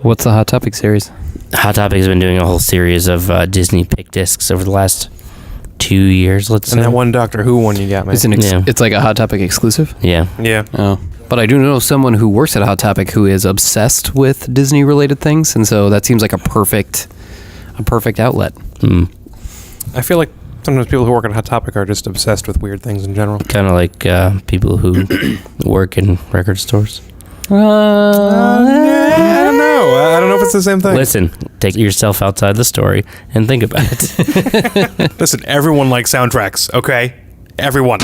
What's the Hot Topic series? Hot Topic has been doing a whole series of Disney pick discs over the last 2 years, let's say. And that one Doctor Who one you got, man. It's like a Hot Topic exclusive? Yeah. Yeah. Oh. But I do know someone who works at Hot Topic who is obsessed with Disney-related things, and so that seems like a perfect outlet. I feel like sometimes people who work at Hot Topic are just obsessed with weird things in general. Kind of like people who work in record stores. I don't know. I don't know if it's the same thing. Listen, take yourself outside the story and think about it. Listen, everyone likes soundtracks, okay? Everyone.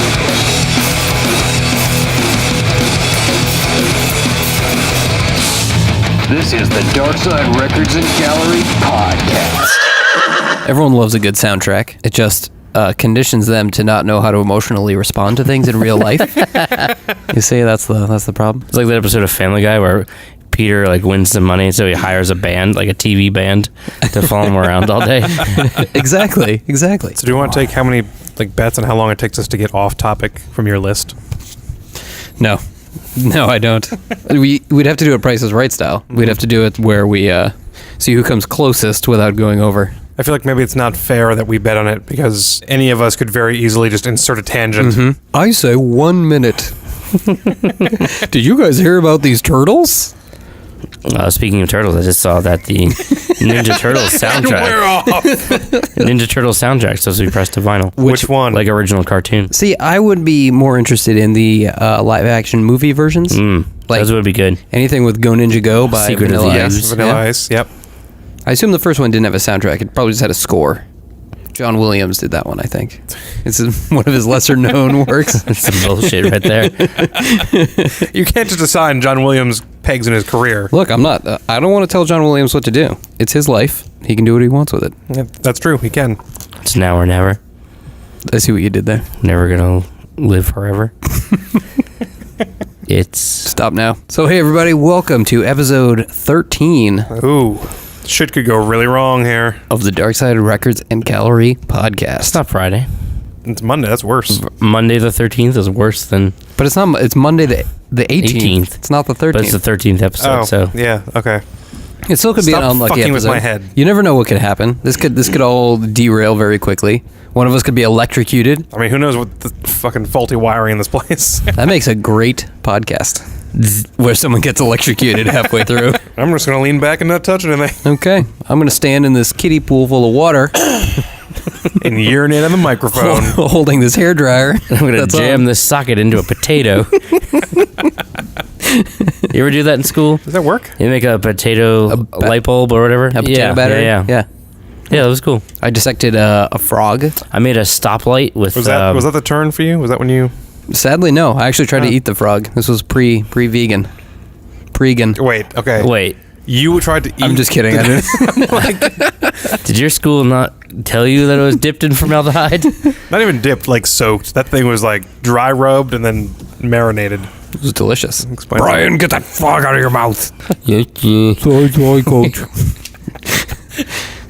This is the Darkside Records and Gallery podcast. Everyone loves a good soundtrack. It just conditions them to not know how to emotionally respond to things in real life. You see, that's the problem. It's like that episode of Family Guy where Peter wins some money, so he hires a band, like a TV band, to follow him around all day. Exactly. So do you want to take how many bets on how long it takes us to get off topic from your list? No, I don't. We'd have to do it Price is Right style. We'd have to do it where we see who comes closest without going over. I feel like maybe it's not fair that we bet on it because any of us could very easily just insert a tangent. Mm-hmm. I say 1 minute. Did you guys hear about these turtles? Speaking of turtles, I just saw that the Ninja Turtles soundtrack. We're off. Ninja Turtles soundtrack supposed to be pressed to vinyl. Which one? Like original cartoon. See, I would be more interested in the live-action movie versions. Those would be good. Anything with Go Ninja Go by Secret of Vanilla the Ice. Ooze. Vanilla Ice, yep. I assume the first one didn't have a soundtrack. It probably just had a score. John Williams did that one, I think. It's one of his lesser-known works. That's some bullshit right there. You can't just assign John Williams pegs in his career. Look, I'm not. I don't want to tell John Williams what to do. It's his life. He can do what he wants with it. Yeah, that's true. He can. It's now or never. I see what you did there. Never gonna live forever. It's... Stop now. So, hey, everybody. Welcome to episode 13 Ooh. Shit could go really wrong here. of the Darkside Records and Gallery podcast. It's not Friday. It's Monday. That's worse. Monday the 13th is worse than... But it's not. It's Monday the 18th. It's not the 13th. But it's the 13th episode, so... yeah. Okay. It still could be Stop an unlucky fucking episode. with my head. You never know what could happen. This could all derail very quickly. One of us could be electrocuted. I mean, who knows what the fucking faulty wiring in this place. That makes a great podcast. Where someone gets electrocuted halfway through. I'm just going to lean back and not touch anything. Okay. I'm going to stand in this kiddie pool full of water. And urinate on the microphone. Holding this hairdryer. I'm going to jam this socket into a potato. You ever do that in school? Does that work? You make a potato light bulb or whatever? A potato battery? Yeah, that was cool. I dissected a frog. I made a stoplight with... Was that the turn for you? Was that when you... Sadly, no. I actually tried to eat the frog. This was pre-vegan. Pre-gan. Wait, okay. Wait. You tried to eat... I'm just kidding. I didn't. Did your school not tell you that it was dipped in formaldehyde? Not even dipped, soaked. That thing was dry rubbed and then marinated. It was delicious. Explain Brian, get that frog out of your mouth. Yes. Sorry, coach.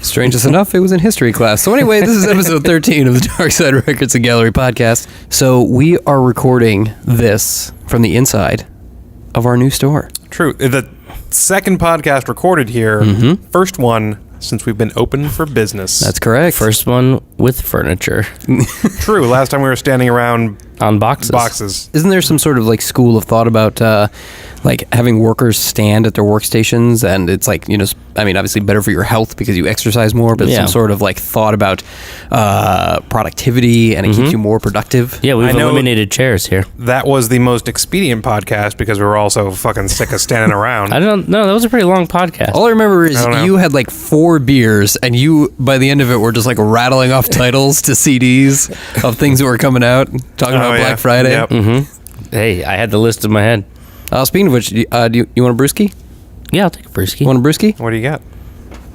Strangest enough, it was in history class. So anyway, this is episode 13 of the Darkside Records and Gallery podcast. So we are recording this from the inside of our new store. True. The second podcast recorded here. Mm-hmm. First one since we've been open for business. That's correct. First one with furniture. True. Last time we were standing around On boxes. Isn't there some sort of school of thought about having workers stand at their workstations, and it's obviously better for your health because you exercise more, but some sort of thought about productivity, and it keeps you more productive. Yeah, we've eliminated chairs here. That was the most expedient podcast because we were all so fucking sick of standing around. I don't know. That was a pretty long podcast. All I remember is you had 4 beers, and you, by the end of it, were just rattling off titles to CDs of things that were coming out, talking about Black Friday. Yep. Mm-hmm. Hey, I had the list in my head. Speaking of which, do you want a brewski? Yeah, I'll take a brewski. You want a brewski? What do you got?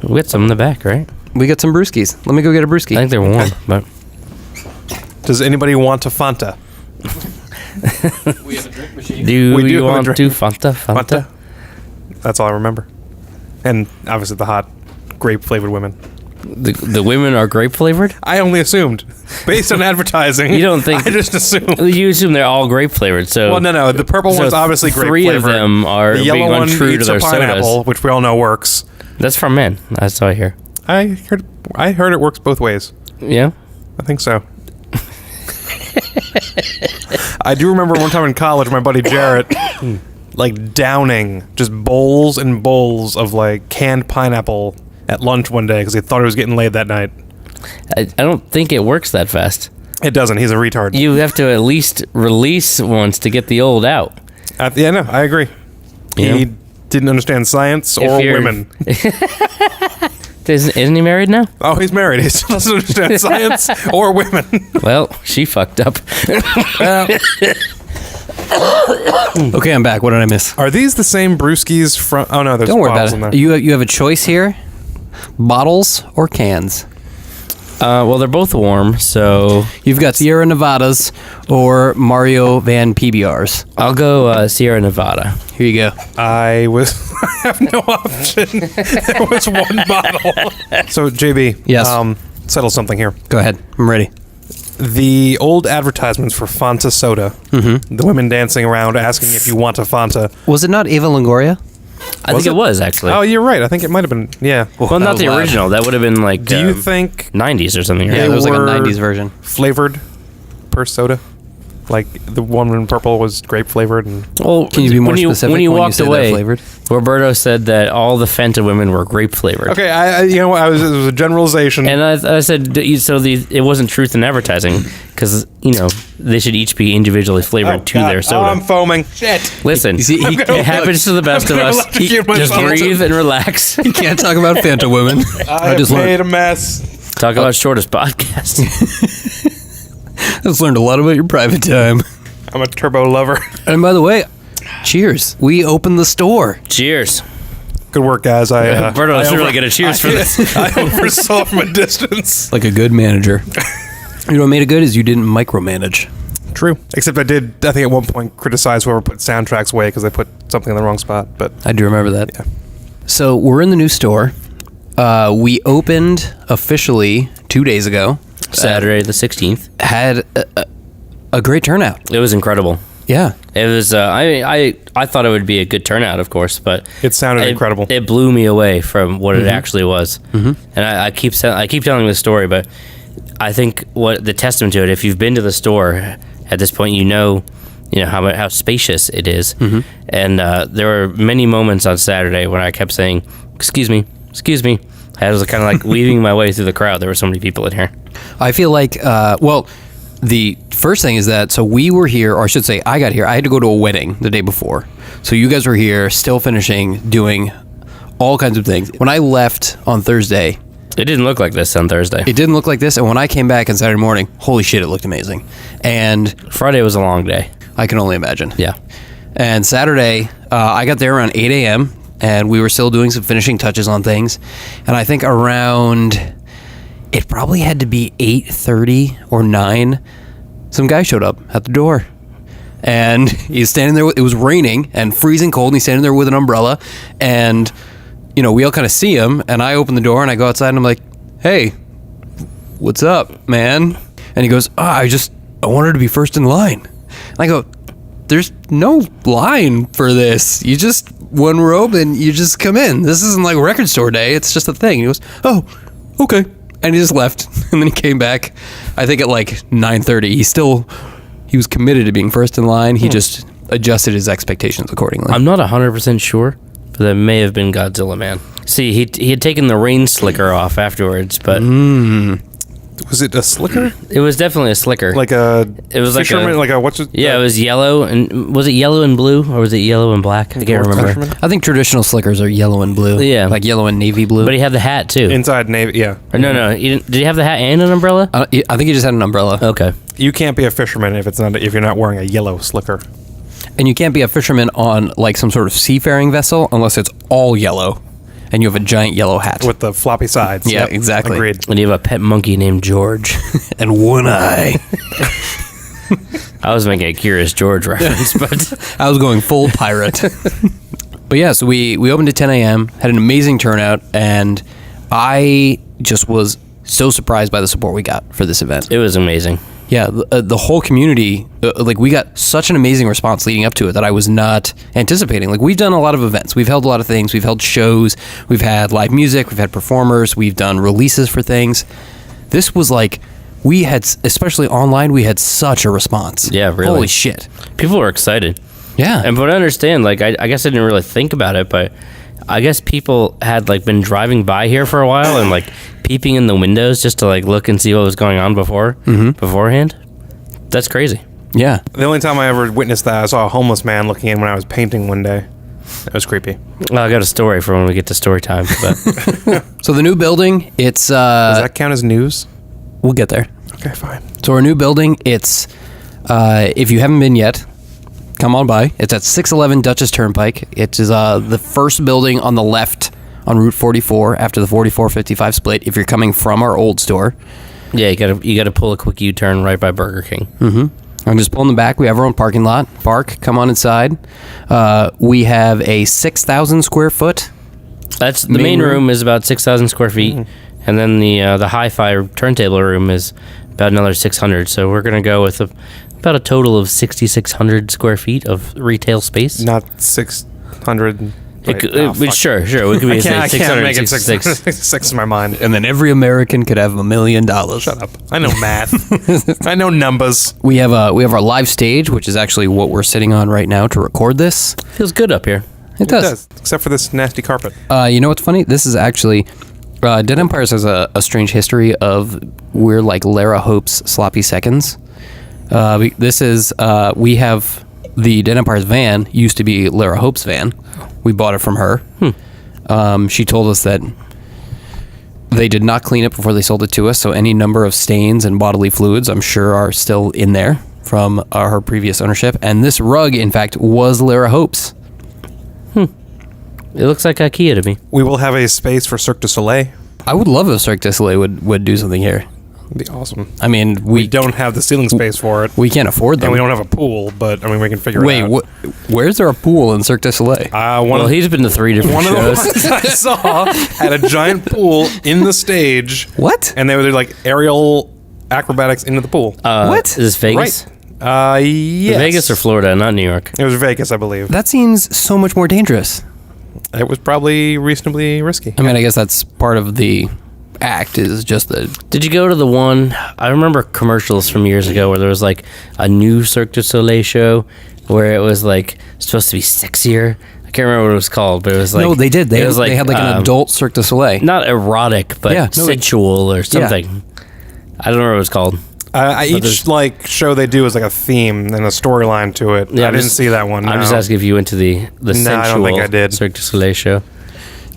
We got some in the back, right? We got some brewskis. Let me go get a brewski. I think they're warm, but... Does anybody want a Fanta? We have a drink machine. Do We do you have a want drink. to Fanta? That's all I remember. And obviously the hot grape-flavored women. The women are grape flavored? I only assumed. Based on advertising. You don't think... I just assumed. You assume they're all grape flavored, so... Well, no. The purple one's obviously grape three flavored. Three of them are the yellow being one untrue to eats their a pineapple, sodas. which we all know works. That's from men. That's what I hear. I heard it works both ways. Yeah? I think so. I do remember one time in college, my buddy Jarrett, like downing just bowls and bowls of like canned pineapple at lunch one day because he thought he was getting laid that night. I don't think it works that fast. It doesn't. He's a retard. You have to at least release once to get the old out. Yeah, no, I agree. Yeah. He didn't understand science or women. Isn't he married now? Oh, he's married. He still doesn't understand science or women. Well, she fucked up. Okay, I'm back. What did I miss? Are these the same brewskis from... Oh, no, there's Don't worry bottles about in it. there. You have a choice here. Bottles or cans. Well, they're both warm, so... You've got Sierra Nevadas or Mario Van PBRs. I'll go Sierra Nevada. Here you go. I have no option. There was one bottle. So, JB. Yes. Settle something here. Go ahead. I'm ready. The old advertisements for Fanta soda. Mm-hmm. The women dancing around asking if you want a Fanta. Was it not Eva Longoria? I think it was, actually. Oh, you're right. I think it might have been. Yeah. well, that not was the loud. original. That would have been like... Do you think 90s or something. Yeah, Right? there was like a were 90s version. flavored per soda? Like the one in purple was grape flavored and... Well, Can you be more when specific when you when you walked say that away, flavored? Roberto said that all the Fanta women were grape flavored. Okay, it was a generalization. And I said, it wasn't truth in advertising, because, they should each be individually flavored to their soda. Oh, I'm foaming. Shit. Listen, You see, it happens to the best of us. electrocute Just myself. breathe and relax. You can't talk about Fanta women. I just made learned. a mess. Talk about shortest podcast. I just learned a lot about your private time. I'm a turbo lover. And by the way, cheers. We opened the store. Cheers. Good work, guys. Roberto, let's really get a cheers for this. I oversaw from a distance. Like a good manager. You know what made it good is you didn't micromanage. True. Except I think at one point, criticize whoever put soundtracks away because they put something in the wrong spot. But I do remember that. Yeah. So we're in the new store. We opened officially 2 days ago. Saturday the 16th. Had a great turnout. It was incredible. Yeah. It was. I thought it would be a good turnout, of course, but it sounded incredible. It blew me away from what it actually was. Mm-hmm. And I keep telling this story, but I think what the testament to it, if you've been to the store at this point, you know how spacious it is. Mm-hmm. And there were many moments on Saturday when I kept saying, "Excuse me, excuse me." I was kind of like weaving my way through the crowd. There were so many people in here. I feel like, the first thing is that, so we were here, or I should say I got here. I had to go to a wedding the day before. So you guys were here, still finishing, doing all kinds of things. When I left on Thursday, it didn't look like this on Thursday. It didn't look like this. And when I came back on Saturday morning, holy shit, it looked amazing. And Friday was a long day. I can only imagine. Yeah. And Saturday, I got there around 8 a.m. and we were still doing some finishing touches on things. And I think around... it probably had to be 8:30 or 9. Some guy showed up at the door. And he's standing there. It was raining and freezing cold. And he's standing there with an umbrella. And, we all kind of see him. And I open the door and I go outside and I'm like, "Hey, what's up, man?" And he goes, I wanted to be first in line. And I go, "There's no line for this. You just, when we're open, you just come in. This isn't like record store day. It's just a thing." And he goes, "Oh, okay." And he just left. And then he came back, I think at like 9:30. He was committed to being first in line. He just adjusted his expectations accordingly. I'm not 100% sure, but that may have been Godzilla Man. See, he had taken the rain slicker off afterwards, but... Was it a slicker? It was definitely a slicker. Like a fisherman? Yeah, it was yellow. And was it yellow and blue, or was it yellow and black? I can't remember. Fisherman? I think traditional slickers are yellow and blue. Yeah. Like yellow and navy blue. But he had the hat, too. Inside navy, yeah. Or no, did he have the hat and an umbrella? I think he just had an umbrella. Okay. You can't be a fisherman if you're not wearing a yellow slicker. And you can't be a fisherman on like some sort of seafaring vessel unless it's all yellow and you have a giant yellow hat. With the floppy sides. Yeah, Yep, exactly. Agreed. And you have a pet monkey named George. And one eye. I was making a Curious George reference, but... I was going full pirate. But yeah, so we opened at 10 a.m., had an amazing turnout, and I just was so surprised by the support we got for this event. It was amazing. Yeah, the whole community, like we got such an amazing response leading up to it that I was not anticipating. Like we've done a lot of events, we've held a lot of things, we've held shows, we've had live music, we've had performers, we've done releases for things. This was like, we had, especially online, we had such a response. Yeah, really. Holy shit. People were excited. Yeah. And but I understand, like, I guess I didn't really think about it, but I guess people had, like, been driving by here for a while and, like, peeping in the windows just to, like, look and see what was going on beforehand. That's crazy. Yeah. The only time I ever witnessed that, I saw a homeless man looking in when I was painting one day. It was creepy. Well, I got a story for when we get to story time, but So the new building, it's... Does that count as news? We'll get there. Okay, fine. So our new building, it's... if you haven't been yet, come on by. It's at 611 Dutchess Turnpike. It is the first building on the left on Route 44 after the 4455 split if you're coming from our old store. yeah, you gotta pull a quick U-turn right by Burger King. I'm just pulling the back. We have our own parking lot. Park, come on inside. We have a 6,000 square foot. That's the main room is about 6,000 square feet, and then the hi-fi turntable room is about another 600. So we're gonna go with about a total of 6,600 square feet of retail space. Not 600. Sure. We could be I can't make it 666. six in my mind. And then every American could have $1 million. Shut up. I know math. I know numbers. We have our live stage, which is actually what we're sitting on right now to record this. Feels good up here. It does. Except for this nasty carpet. You know what's funny? This is actually... Dead Empires has a strange history of we're like Lara Hope's sloppy seconds. We have the Dead Empires van used to be Lara Hope's van. We bought it from her. She told us that they did not clean it before they sold it to us, so any number of stains and bodily fluids, I'm sure, are still in there from her previous ownership. And this rug, in fact, was Lara Hope's. It looks like IKEA to me. We will have a space for Cirque du Soleil. I would love if Cirque du Soleil would do something here. It'd be awesome. I mean, We don't have the ceiling space for it. we can't afford them. And we don't have a pool, but I mean, we can figure Wait, it out. where's there a pool in Cirque du Soleil? One Well, of, he's been to 3 different one of the shows. ones I saw had a giant pool in the stage. What? And they were like aerial acrobatics into the pool. What? Is this Vegas? Yes. Vegas or Florida, not New York. It was Vegas, I believe. That seems so much more dangerous. It was probably reasonably risky. I mean, I guess that's part of the act is just the... Did you go to the one? I remember commercials from years ago where there was like a new Cirque du Soleil show where it was like supposed to be sexier. I can't remember what it was called, but it was like No, they did. it was They had like an adult Cirque du Soleil. not erotic, but Yeah, no, sensual or something. I don't know what it was called. Each there's- like show they do is like a theme and a storyline to it. Yeah, I I'm didn't just- see that one. I'm no. just asking if you went to the sensual I don't think I did. Cirque du Soleil show.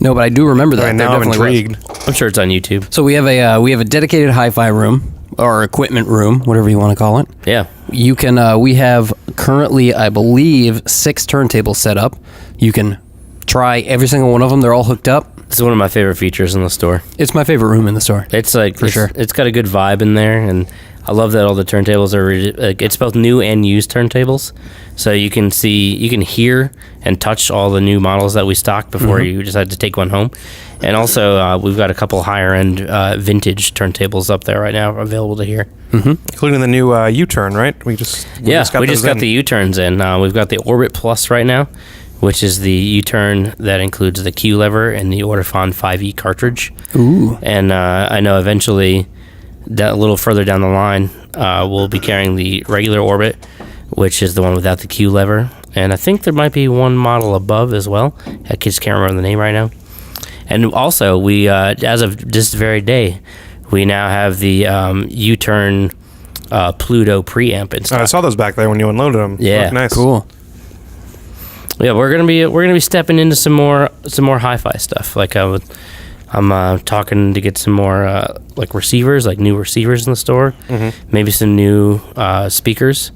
No, but I do remember that. Right, There now I'm definitely was. intrigued. I'm sure it's on YouTube. So we have a dedicated hi-fi room or equipment room, whatever you want to call it. Yeah. You can we have currently, I believe, 6 turntables set up. You can try every single one of them. They're all hooked up. It's one of my favorite features in the store. It's my favorite room in the store. It's like For sure. It's got a good vibe in there, and I love that all the turntables are. Like, it's both new and used turntables, so you can hear and touch all the new models that we stocked before you decide to take one home. And also, we've got a couple higher end vintage turntables up there right now available to hear. Including the new U-turn, right? We just We just got those the U-turns in. We've got the Orbit Plus right now, which is the U-turn that includes the Q lever and the Ortofon 5E cartridge. Ooh. And I know eventually, that a little further down the line, we'll be carrying the regular Orbit, which is the one without the Q lever. And I think there might be one model above as well. I just can't remember the name right now. And also, we as of this very day, we now have the U-turn Pluto preamp in stock. I saw those back there when you unloaded them. Yeah, Looked nice. Cool. Yeah, we're gonna be stepping into some more hi-fi stuff. Like I'm talking to get some more like receivers, like new receivers in the store. Maybe some new speakers,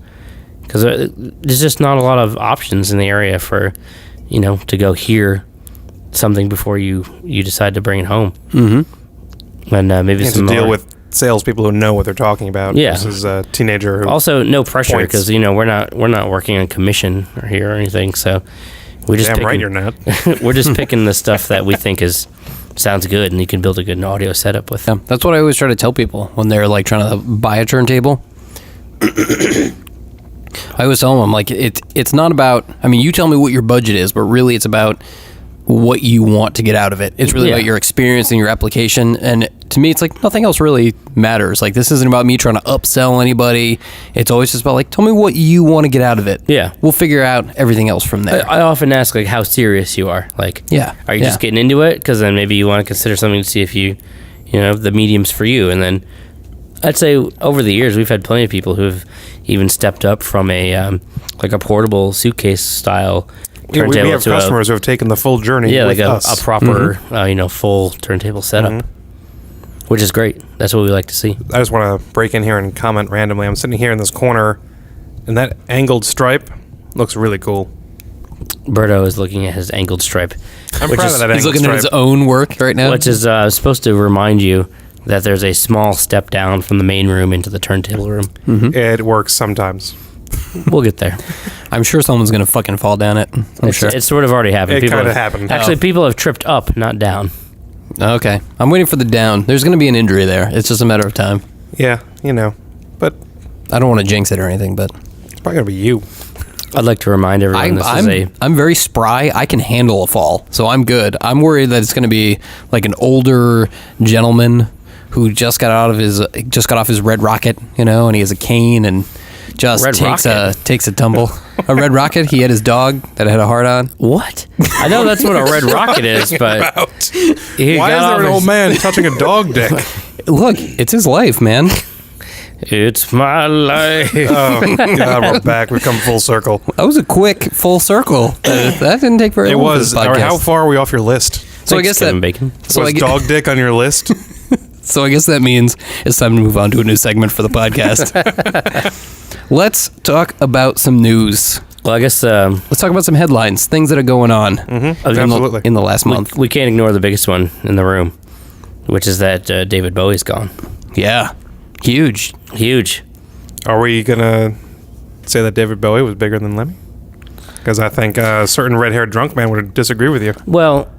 because there's just not a lot of options in the area for to go hear something before you decide to bring it home. And maybe You have some to deal more. with salespeople who know what they're talking about. Yeah. Versus a teenager who... Also, no pressure Points. because we're not working on commission here or anything. So we just Damn right picking- you're not. we're just picking the stuff that we think is sounds good, and you can build a good audio setup with. Yeah, that's what I always try to tell people when they're like trying to buy a turntable. I always tell them, I'm like, it's not about, I mean, you tell me what your budget is, but really it's about what you want to get out of it. It's really about your experience and your application. And to me, it's like nothing else really matters. Like, this isn't about me trying to upsell anybody. It's always just about like, tell me what you want to get out of it. Yeah. We'll figure out everything else from there. I often ask like how serious you are. Like, are you just getting into it? Because then maybe you want to consider something to see if you know, the medium's for you. And then I'd say over the years, we've had plenty of people who have even stepped up from a like a portable suitcase style turntable. We have customers who have taken the full journey. Yeah, with like us. a proper, you know, full turntable setup, which is great. That's what we like to see. I just want to break in here and comment randomly. I'm sitting here in this corner, and that angled stripe looks really cool. Berto is looking at his angled stripe. I'm proud of that angled stripe. He's looking at his own work right now. Which is supposed to remind you that there's a small step down from the main room into the turntable room. It works sometimes. We'll get there. I'm sure someone's going to fucking fall down it. I'm sure. It's sort of already happened. It kind of happened. Actually, people have tripped up, not down. Okay. I'm waiting for the down. There's going to be an injury there. It's just a matter of time. Yeah, you know. But I don't want to jinx it or anything, but it's probably going to be you. I'd like to remind everyone I'm very spry. I can handle a fall, so I'm good. I'm worried that it's going to be like an older gentleman who just got off his Red Rocket, you know, and he has a cane and just takes a tumble. A Red Rocket. He had his dog that had a heart on. What? I know that's what a Red Rocket is, but Why is there an old man touching a dog dick? Look, it's his life, man. It's my life. Oh, God, we're back. We've come full circle. That was a quick full circle. That didn't take very long. It was. For this podcast. How far are we off your list? So I guess Kevin that Bacon. So is dog dick on your list? So I guess that means it's time to move on to a new segment for the podcast. Let's talk about some news. Well, I guess Let's talk about some headlines, things that are going on Absolutely. in the last month. we can't ignore the biggest one in the room, which is that David Bowie's gone. Yeah. Huge. Are we going to say that David Bowie was bigger than Lemmy? Because I think a certain red-haired drunk man would disagree with you. Well,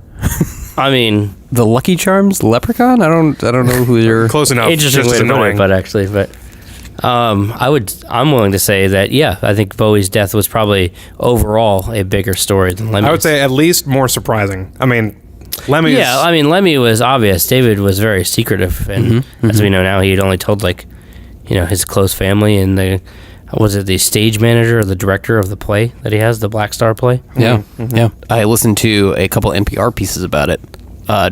I mean, The Lucky Charms leprechaun? I don't know who you're... Close enough. interesting Just way as to put annoying. it, but I'm willing to say that, yeah, I think Bowie's death was probably overall a bigger story than Lemmy's. I would say at least more surprising. I mean, Lemmy Yeah, I mean, Lemmy was obvious. David was very secretive, and as we know now, he had only told, like, you know, his close family and the stage manager or the director of the play that he has, the Black Star play? Yeah, yeah. I listened to a couple NPR pieces about it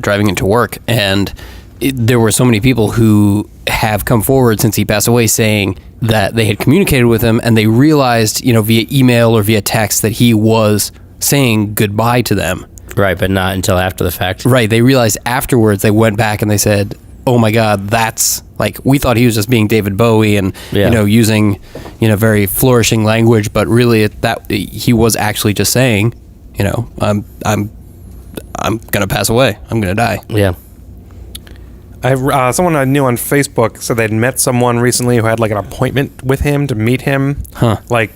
driving into work, and there were so many people who have come forward since he passed away saying that they had communicated with him and they realized, you know, via email or via text that he was saying goodbye to them. Right, but not until after the fact. Right. They realized afterwards, they went back and they said, oh my God, that's like, we thought he was just being David Bowie and, you know, using, you know, very flourishing language, but really that he was actually just saying, you know, I'm going to pass away. I'm going to die. Yeah. someone I knew on Facebook said they'd met someone recently who had like an appointment with him to meet him. Huh. Like,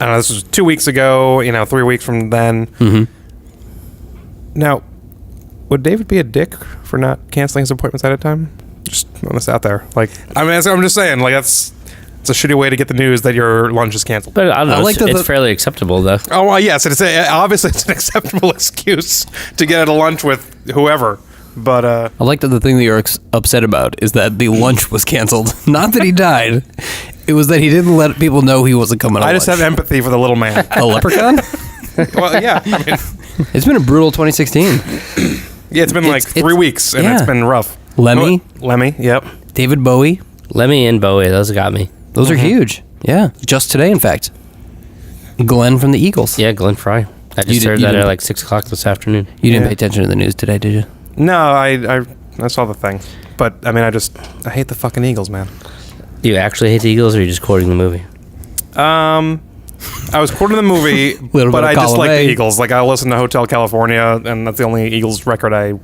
I don't know, this was 2 weeks ago, 3 weeks from then. Mm-hmm. Now, would David be a dick for not canceling his appointments at a time? Just throwing this out there. Like, I mean, I'm just saying, like, it's a shitty way to get the news that your lunch is canceled. But I don't know, I like it's fairly acceptable, though. Oh, well, yes, obviously it's an acceptable excuse to get at a lunch with whoever. But I like that the thing that you're upset about is that the lunch was canceled. Not that he died. It was that he didn't let people know he wasn't coming to I just lunch. have empathy for the little man. A leprechaun? Well, yeah. I mean, It's been a brutal 2016. yeah, it's been like 3 weeks, and it's been rough. Lemmy, yep. David Bowie. Lemmy and Bowie, those got me. Those are huge. Yeah. Just today, in fact. Glenn from the Eagles. Yeah, Glenn Fry. I just heard that at like 6 o'clock this afternoon. You didn't pay attention to the news today, did you? No, I saw the thing. But, I mean, I hate the fucking Eagles, man. Do you actually hate the Eagles, or are you just quoting the movie? I was quoting the movie, but I just like the Eagles. Like, I listen to Hotel California, and that's the only Eagles record I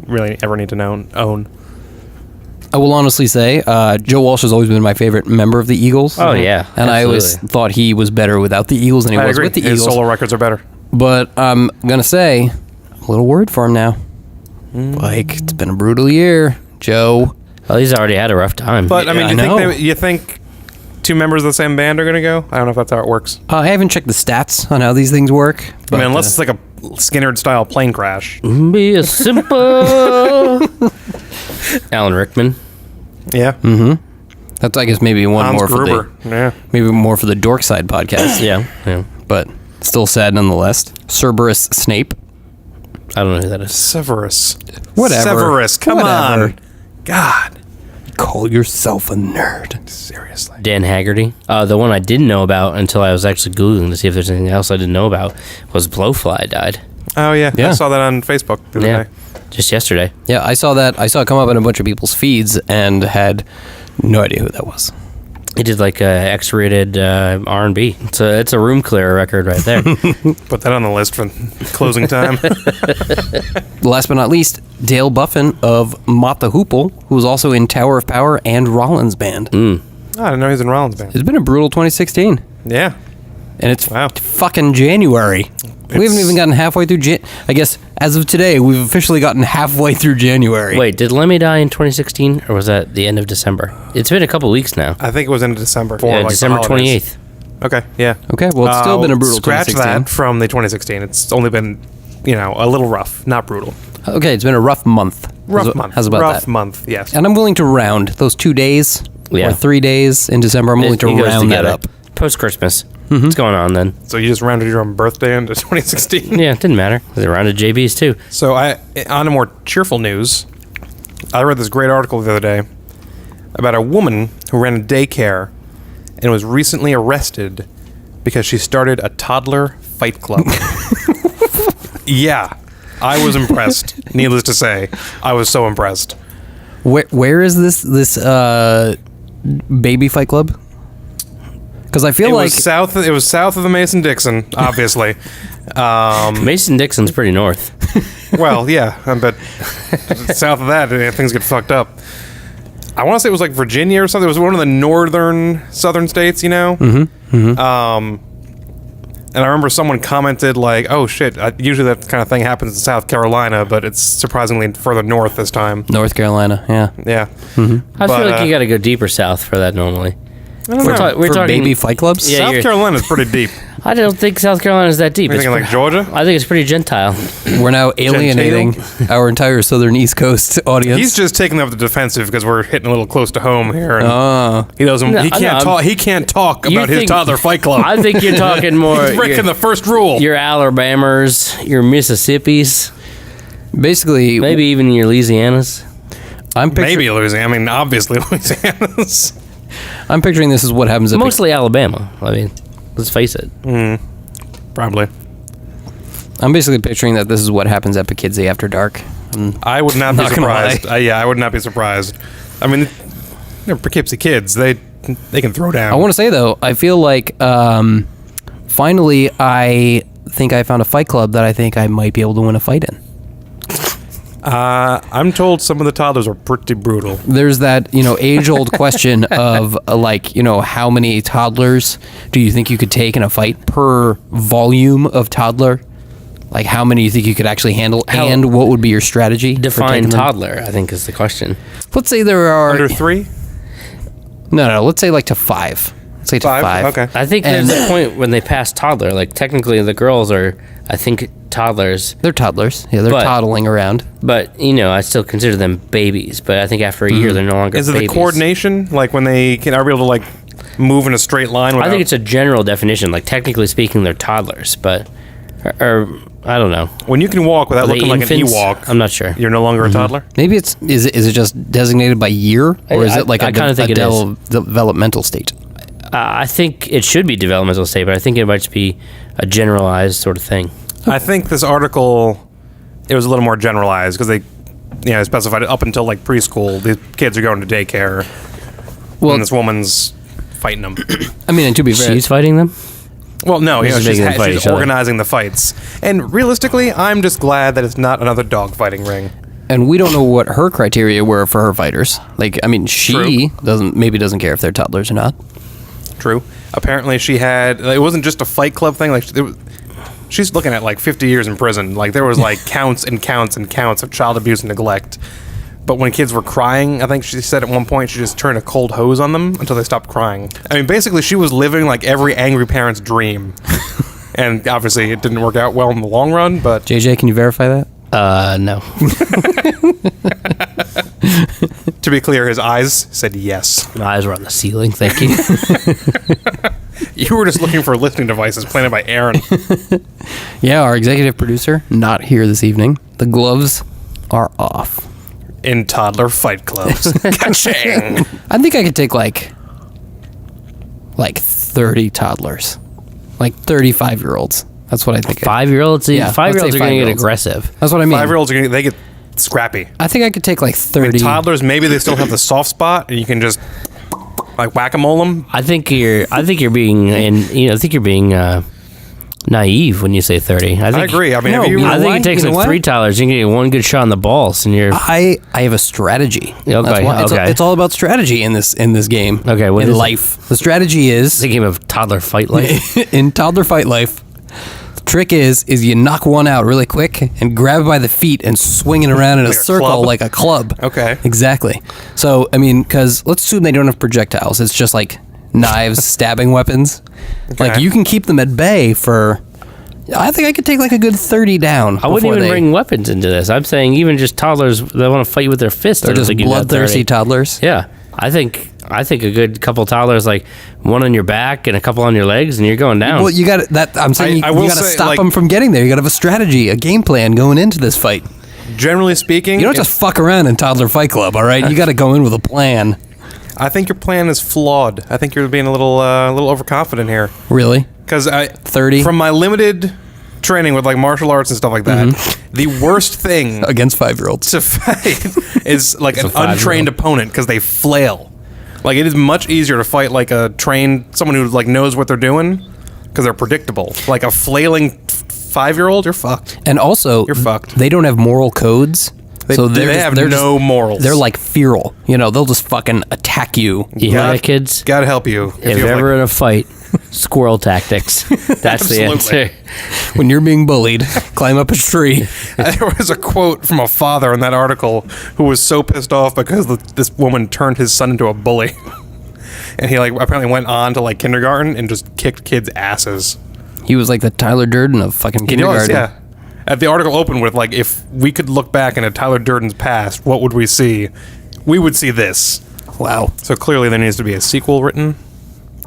really ever need to own. I will honestly say, Joe Walsh has always been my favorite member of the Eagles. Oh, yeah. And I always thought he was better without the Eagles than he was with the His Eagles. solo records are better. But I'm going to say, I'm a little worried for him now. Like, it's been a brutal year, Joe. Well, he's already had a rough time. But I mean, Yeah, you think two members of the same band are going to go? I don't know if that's how it works. I haven't checked the stats on how these things work. I But, mean, unless it's like a Skinner-style plane crash. Be a simple Alan Rickman. Yeah. that's, I guess, maybe one Hans more Gruber. for Yeah. maybe more for the Dorkside podcast. Yeah. But still sad nonetheless. Cerberus Snape. I don't know who that is. Severus. Whatever. Severus, come Whatever. on. God. Call yourself a nerd. Seriously. Dan Haggerty. The one I didn't know about until I was actually Googling to see if there's anything else I didn't know about was Blowfly died. Oh, yeah. Yeah. I saw that on Facebook the other day. Just yesterday. Yeah, I saw that. I saw it come up in a bunch of people's feeds and had no idea who that was. He did like a X-rated R&B. It's a room clearer record right there. Put that on the list for closing time. Last but not least, Dale Buffin of Mott the Hoople, who was also in Tower of Power and Rollins Band. I didn't know he was in Rollins Band. It's been a brutal 2016. Yeah. And it's Wow. fucking January. We haven't even gotten halfway through I guess, as of today, we've officially gotten halfway through January. Wait, did Lemmy die in 2016 or was that the end of December? It's been a couple weeks now. I think it was in December. Yeah, like, the December holidays. 28th. Okay, yeah. Okay, well, it's still been a brutal Scratch 2016. that from the 2016. It's only been, a little rough, not brutal. Okay, it's been a rough month. How's about rough that? month, yes. And I'm willing to round those 2 days Yeah. or 3 days in December. I'm willing to It goes round that together. up. Post-Christmas. What's going on then? So you just rounded your own birthday into 2016? Yeah, it didn't matter. They rounded JB's too. So on a more cheerful news, I read this great article the other day about a woman who ran a daycare and was recently arrested because she started a toddler fight club. Yeah, I was impressed. Needless to say, I was so impressed. Where is this baby fight club? Because I feel It like was south of the Mason-Dixon, obviously. Mason-Dixon's pretty north. Well, yeah, but south of that, things get fucked up. I want to say it was like Virginia or something. It was one of the southern states, And I remember someone commented like, "Oh shit! Usually that kind of thing happens in South Carolina, but it's surprisingly further north this time." North Carolina, yeah. Yeah, I feel like you got to go deeper south for that normally. I don't know. We're For talking baby fight clubs? Yeah, South Carolina's pretty deep. I don't think South Carolina's that deep. You're thinking like Georgia? I think it's pretty gentile. We're now alienating our entire southern East Coast audience. He's just taking up the defensive because we're hitting a little close to home here. And he doesn't. No, he can't no, talk. He can't talk You about his think- toddler fight club. I think you're talking more. He's breaking the first rule. Your Alabamers, your Mississippis, Basically, maybe even your Louisianas. I'm picturing, Maybe Louisiana. I mean, obviously Louisiana's. I'm picturing this is what happens at Mostly Alabama. I mean, let's face it. Probably. I'm basically picturing that this is what happens at Poughkeepsie after dark. I would not be Not gonna lie. surprised. Yeah, I would not be surprised. I mean, they're Poughkeepsie kids. They can throw down. I want to say though, I feel like finally I think I found a fight club that I think I might be able to win a fight in. I'm told some of the toddlers are pretty brutal. There's that, age-old question of how many toddlers do you think you could take in a fight per volume of toddler? Like how many you think you could actually handle, and what would be your strategy? for Define taking them? toddler, I think, is the question. Let's say there are Under 3? No. Let's say like to 5. Let's say to 5. Okay. I think And- there's a point when they pass toddler. Like, technically, the girls are, I think, toddlers. They're toddlers. Yeah, they're But- toddling around. But, I still consider them babies. But I think after a year, they're no longer Is it babies. the coordination? Like when they are able to like move in a straight line? I Without, think it's a general definition. Like, technically speaking, they're toddlers. But, or I don't know. when you can walk without Are they looking like infants? an Ewok. I'm not sure. You're no longer a toddler. Maybe is it just designated by year, or is it like I kinda think it is. developmental state? I think it should be developmental state, but I think it might just be a generalized sort of thing. I think this article, it was a little more generalized because they, specified it up until like preschool. These kids are going to daycare. Well, And this woman's fighting them. I mean, and to be fair, She's fighting them? Well, no, Just making them fight she's each other. organizing the fights. And realistically, I'm just glad that it's not another dog fighting ring. and we don't know what her criteria were for her fighters. Like, I mean, she True. doesn't care if they're toddlers or not. True. Apparently, she had. It wasn't just a fight club thing. Like she's looking at like 50 years in prison. Like there was like counts and counts and counts of child abuse and neglect. But when kids were crying, I think she said at one point she just turned a cold hose on them until they stopped crying. I mean, basically she was living like every angry parent's dream. And obviously it didn't work out well in the long run, but... JJ, can you verify that? No. To be clear, his eyes said yes. My eyes were on the ceiling, thank you. You were just looking for listening devices planted by Aaron. Yeah, our executive producer, not here this evening. The gloves are off. In toddler fight clubs. Ka-ching! I think I could take like 30 toddlers. Like 35-year-olds. That's what I think. 5-year-olds? Yeah, 5-year-olds are going to get 5-year-olds. aggressive. That's what I mean. 5-year-olds, they get scrappy. I think I could take like 30. And toddlers, maybe they still have the soft spot, and you can just like whack-a-mole them. I think you're being naive when you say 30. I agree. I mean, No, if you, you know I think why? it takes You know like why? 3 toddlers. You can get one good shot on the balls, and you're I have a strategy. Okay, That's why okay. It's all about strategy in this game. Okay, what in is it? life, the strategy is thinking of toddler fight life. in toddler fight life. The trick is you knock one out really quick and grab it by the feet and swing it around in a Like a circle club? like a club. Okay. Exactly. So I mean, because let's assume they don't have projectiles. It's just like knives, stabbing weapons. Like Okay. you can keep them at bay for. I think I could take like a good 30 down. I wouldn't before even they- bring weapons into this. I'm saying even just toddlers that want to fight with their fists. They're I don't just think you'd have bloodthirsty 30. toddlers. Yeah, I think a good couple toddlers, like one on your back and a couple on your legs, and you're going down. Well, you got that. I'm saying I you will got to say, stop like- them from getting there. You got to have a strategy, a game plan going into this fight. generally speaking, You don't just fuck around in toddler fight club. All right, you got to go in with a plan. I think your plan is flawed. I think you're being a little overconfident here. Really? Because 30? from my limited training with like martial arts and stuff like that, the worst thing Against 5-year-olds. to fight is like an a 5-year-old. untrained opponent because they flail. Like it is much easier to fight like a trained someone who like knows what they're doing because they're predictable. Like a flailing 5-year-old, you're fucked. And also, You're fucked. They don't have moral codes. They have no morals. They're like feral. You know, they'll just fucking attack you. you hear that, kids? Gotta help you. If you have, ever like- in a fight, squirrel tactics. That's the Absolutely. answer. When you're being bullied, climb up a tree. There was a quote from a father in that article who was so pissed off because this woman turned his son into a bully. And he like apparently went on to like kindergarten and just kicked kids' asses. He was like the Tyler Durden of fucking He does, kindergarten. yeah. The article opened with like, if we could look back into Tyler Durden's past, what would we see? We would see this. Wow. So clearly there needs to be a sequel written.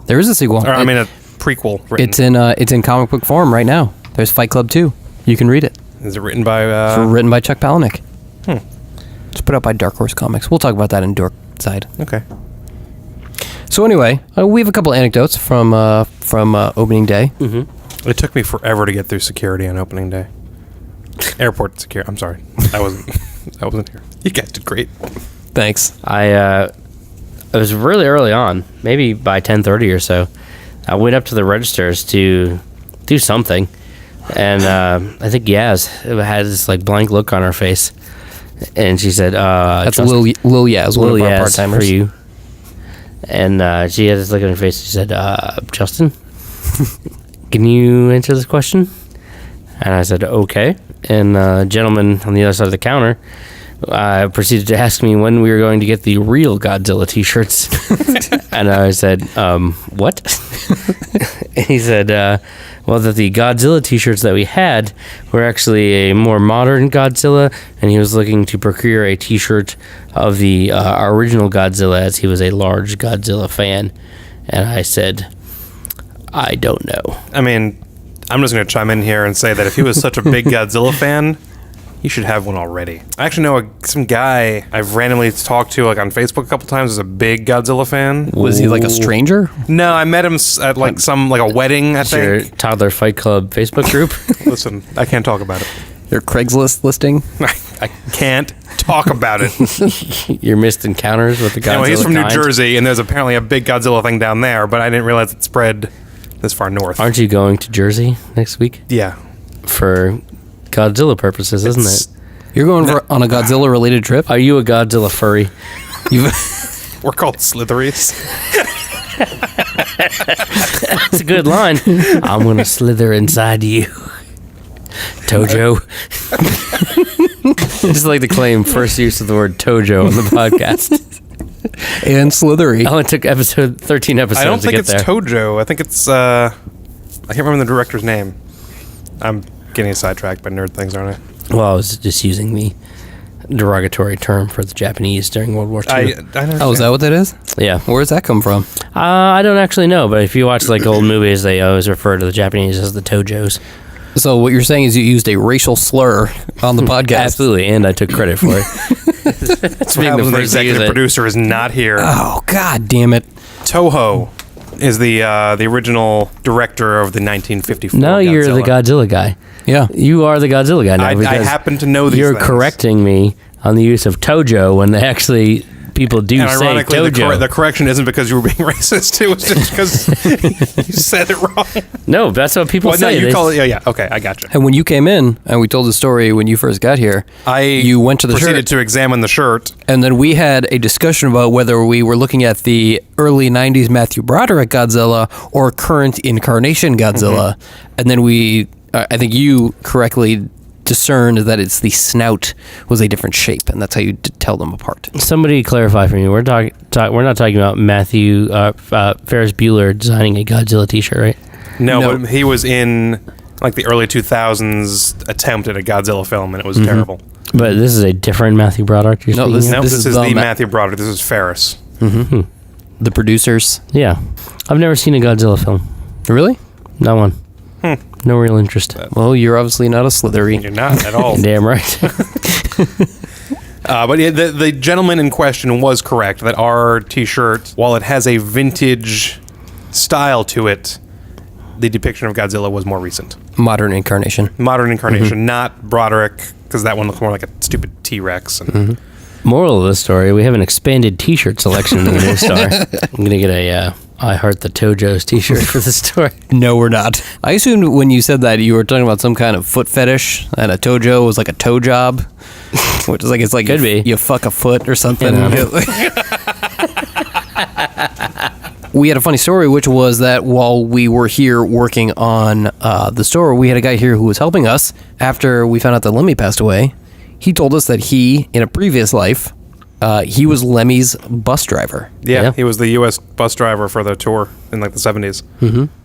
There is a sequel. Or I mean a prequel written. It's in comic book form right now. There's Fight Club 2. You can read it. Is it written by Written by Chuck Palahniuk. It's put out by Dark Horse Comics. We'll talk about that in Darkside. Okay. So anyway, we have a couple anecdotes from opening day. It took me forever to get through security on opening day. Airport security. I'm sorry. I wasn't here. You guys did great. Thanks. It was really early on, maybe by 10:30 or so. I went up to the registers to do something, and I think Yaz had this like blank look on her face, and she said, That's Justin- Lil Yaz, one Lil of our Yaz part-timers. for you. And she had this look on her face. She said, Justin, can you answer this question? And I said, okay. And a gentleman on the other side of the counter proceeded to ask me when we were going to get the real Godzilla t-shirts. And I said, what? And he said, well, that the Godzilla t-shirts that we had were actually a more modern Godzilla, and he was looking to procure a t-shirt of the original Godzilla, as he was a large Godzilla fan. And I said, I don't know. I mean, I'm just going to chime in here and say that if he was such a big Godzilla fan, he should have one already. I actually know some guy I've randomly talked to like on Facebook a couple times is a big Godzilla fan. Was he like a stranger? No, I met him at like a wedding, I Your think. Toddler Fight Club Facebook group. Listen, I can't talk about it. Your Craigslist listing? I can't talk about it. Your missed encounters with the Godzilla Anyway, he's from New kind. Jersey, and there's apparently a big Godzilla thing down there, but I didn't realize it spread this far north. Aren't you going to Jersey next week? Yeah. For Godzilla purposes, isn't it? You're going on a Godzilla-related trip? Are you a Godzilla furry? We're called slitheries. That's a good line. I'm going to slither inside you. Tojo. Just like to claim first use of the word Tojo on the podcast. And slithery. Oh, it took 13 episodes I don't to think get it's there. Tojo. I think it's I can't remember the director's name. I'm getting sidetracked by nerd things, aren't I? Well, I was just using the derogatory term for the Japanese during World War II. I understand. Oh, is that what that is? Yeah. Where does that come from? I don't actually know, but if you watch like old movies, they always refer to the Japanese as the Tojos. So what you're saying is you used a racial slur on the podcast. Absolutely, and I took credit for it. That's what happens when the executive producer is not here. Oh, God damn it. Toho is the original director of the 1954 No, Godzilla. you're the Godzilla guy. Yeah. You are the Godzilla guy now. I because happen to know these You're things. correcting me on the use of Tojo when they actually people do And say ironically, Tojo. the correction isn't because you were being racist. It was just because you said it wrong. No, that's what people Well, no, say. you They- call it. Yeah. Okay, I got you. And when you came in and we told the story when you first got here, you went to the proceeded shirt, to examine the shirt. and then we had a discussion about whether we were looking at the early 90s Matthew Broderick Godzilla or current incarnation Godzilla. And then I think you correctly discerned that it's the snout was a different shape, and that's how you tell them apart. Somebody clarify for me. We're talking. We're not talking about Matthew Ferris Bueller designing a Godzilla T-shirt, right? No, but he was in like the early 2000s attempt at a Godzilla film, and it was terrible. But this is a different Matthew Broderick. You're speaking of? No, this is the Ma- Matthew Broderick. This is Ferris. The producers. Yeah, I've never seen a Godzilla film. Really? Not one. No real interest. Well, you're obviously not a slithery. You're not at all. Damn right. But yeah, the gentleman in question was correct that our T-shirt, while it has a vintage style to it, the depiction of Godzilla was more recent. Modern incarnation. Modern incarnation, not Broderick, because that one looks more like a stupid T-Rex. And Moral of the story: we have an expanded T-shirt selection in the New Star. I'm gonna get a "I Heart the Tojos" T-shirt for the story. No, we're not. I assumed when you said that you were talking about some kind of foot fetish, and a tojo was like a toe job, which is like it's like Could be. you fuck a foot or something. You We had a funny story, which was that while we were here working on the store, we had a guy here who was helping us. After we found out that Lemmy passed away, he told us that he, in a previous life, he was Lemmy's bus driver. yeah, he was the U.S. bus driver for the tour in like the 70s.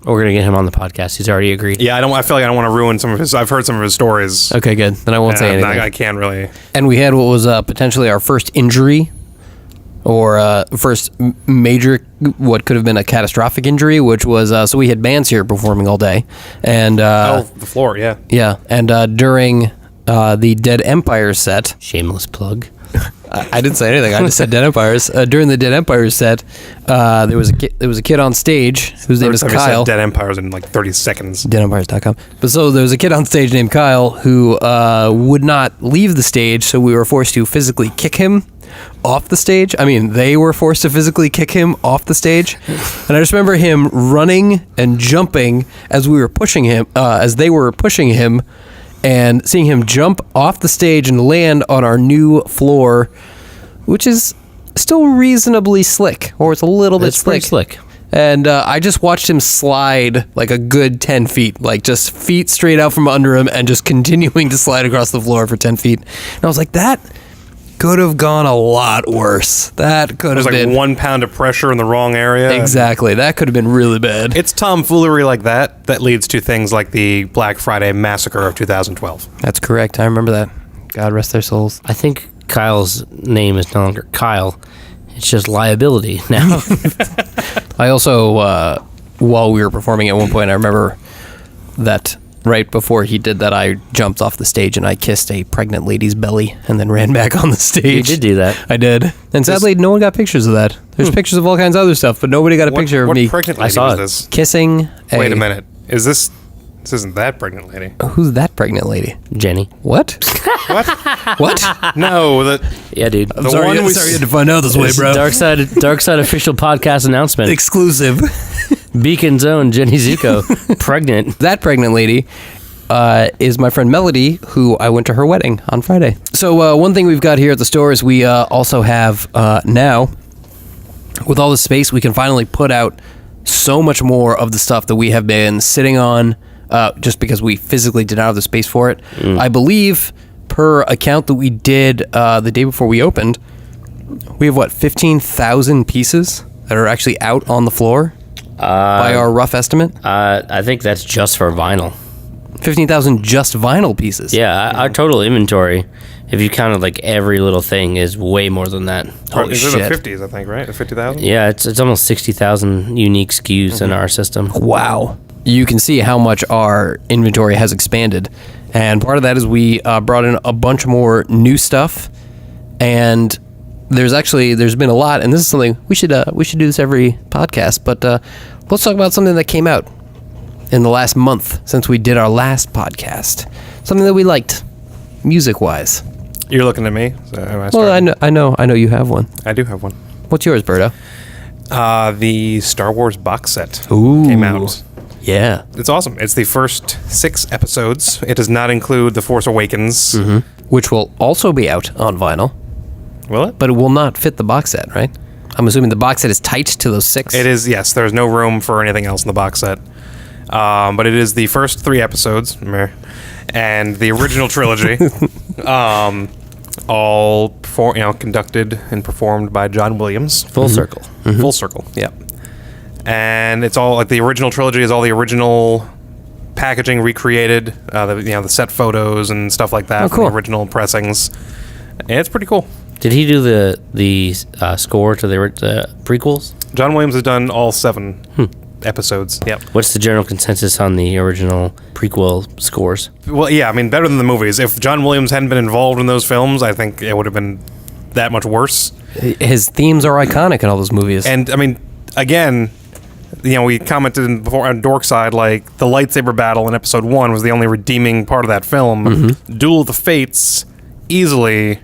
We're gonna get him on the podcast. He's already agreed. Yeah, I feel like I don't want to ruin some of his. I've heard some of his stories. Okay, good. Then I won't say anything. I can't really. And we had what was potentially our first injury, or first major, what could have been a catastrophic injury, which was so we had bands here performing all day, and the floor, yeah. yeah, and during the Dead Empires set, Shameless plug. I didn't say anything. I just said Dead Empires. During the Dead Empires set, there was a kid on stage whose name is Every time you Kyle. said Dead Empires in like 30 seconds. DeadEmpires.com. But so there was a kid on stage named Kyle who would not leave the stage, so we were forced to physically kick him off the stage. I mean, they were forced to physically kick him off the stage. And I just remember him running and jumping as we were pushing him, as they were pushing him, and seeing him jump off the stage and land on our new floor, which is still reasonably slick, or it's a little bit It's pretty slick. And I just watched him slide like a good 10 feet, like just feet straight out from under him and just continuing to slide across the floor for 10 feet. And I was like, that could have gone a lot worse. That could It was have like been 1 pound of pressure in the wrong area. exactly. That could have been really bad. It's tomfoolery like that that leads to things like the Black Friday massacre of 2012. That's correct. I remember that. God rest their souls. I think Kyle's name is no longer Kyle. It's just liability now. I also, while we were performing at one point, I remember that right before he did that, I jumped off the stage and I kissed a pregnant lady's belly and then ran back on the stage. You did do that. I did. And sadly, no one got pictures of that. There's pictures of all kinds of other stuff, but nobody got a picture of what me pregnant lady I saw was it. this? kissing Wait a minute. Is this isn't that pregnant lady? Who's that pregnant lady? Jenny. What? What? What? No, Yeah, dude. The one we sorry you had to find out this way, bro. Darkside official podcast announcement. Exclusive. Beacon's own Jenny Zuko, pregnant. That pregnant lady is my friend Melody, who I went to her wedding on Friday. So one thing we've got here at the store is we also have now, with all the space, we can finally put out so much more of the stuff that we have been sitting on just because we physically did not have the space for it. I believe, per account that we did the day before we opened, we have, 15,000 pieces that are actually out on the floor by our rough estimate? I think that's just for vinyl. 15,000 just vinyl pieces? Yeah, our total inventory, if you counted like every little thing, is way more than that. Holy It's in shit. the 50s, I think, right? 50,000? Yeah, it's almost 60,000 unique SKUs in our system. Wow. You can see how much our inventory has expanded. And part of that is we brought in a bunch more new stuff. And there's been a lot, and this is something we should do this every podcast, but let's talk about something that came out in the last month since we did our last podcast. Something that we liked, music-wise. You're looking at me. So am I Well, starting? I know you have one. I do have one. What's yours, Berto? The Star Wars box set Ooh. came out. Yeah. It's awesome. It's the first 6 episodes. It does not include The Force Awakens. Which will also be out on vinyl, Will it? but it will not fit the box set, right? I'm assuming the box set is tight to those 6. It is, yes. There's no room for anything else in the box set. But it is the first 3 episodes. Meh. And the original trilogy. All conducted and performed by John Williams. Full circle. Full circle, yeah. And it's all like the original trilogy is all the original packaging recreated, the set photos and stuff like that from cool. the original pressings. And it's pretty cool. Did he do the score to the prequels? John Williams has done all 7 episodes. Yep. What's the general consensus on the original prequel scores? Well, yeah, I mean, better than the movies. If John Williams hadn't been involved in those films, I think it would have been that much worse. His themes are iconic in all those movies. And I mean, again, we commented before on Darkside, like the lightsaber battle in episode 1 was the only redeeming part of that film. Duel of the Fates, easily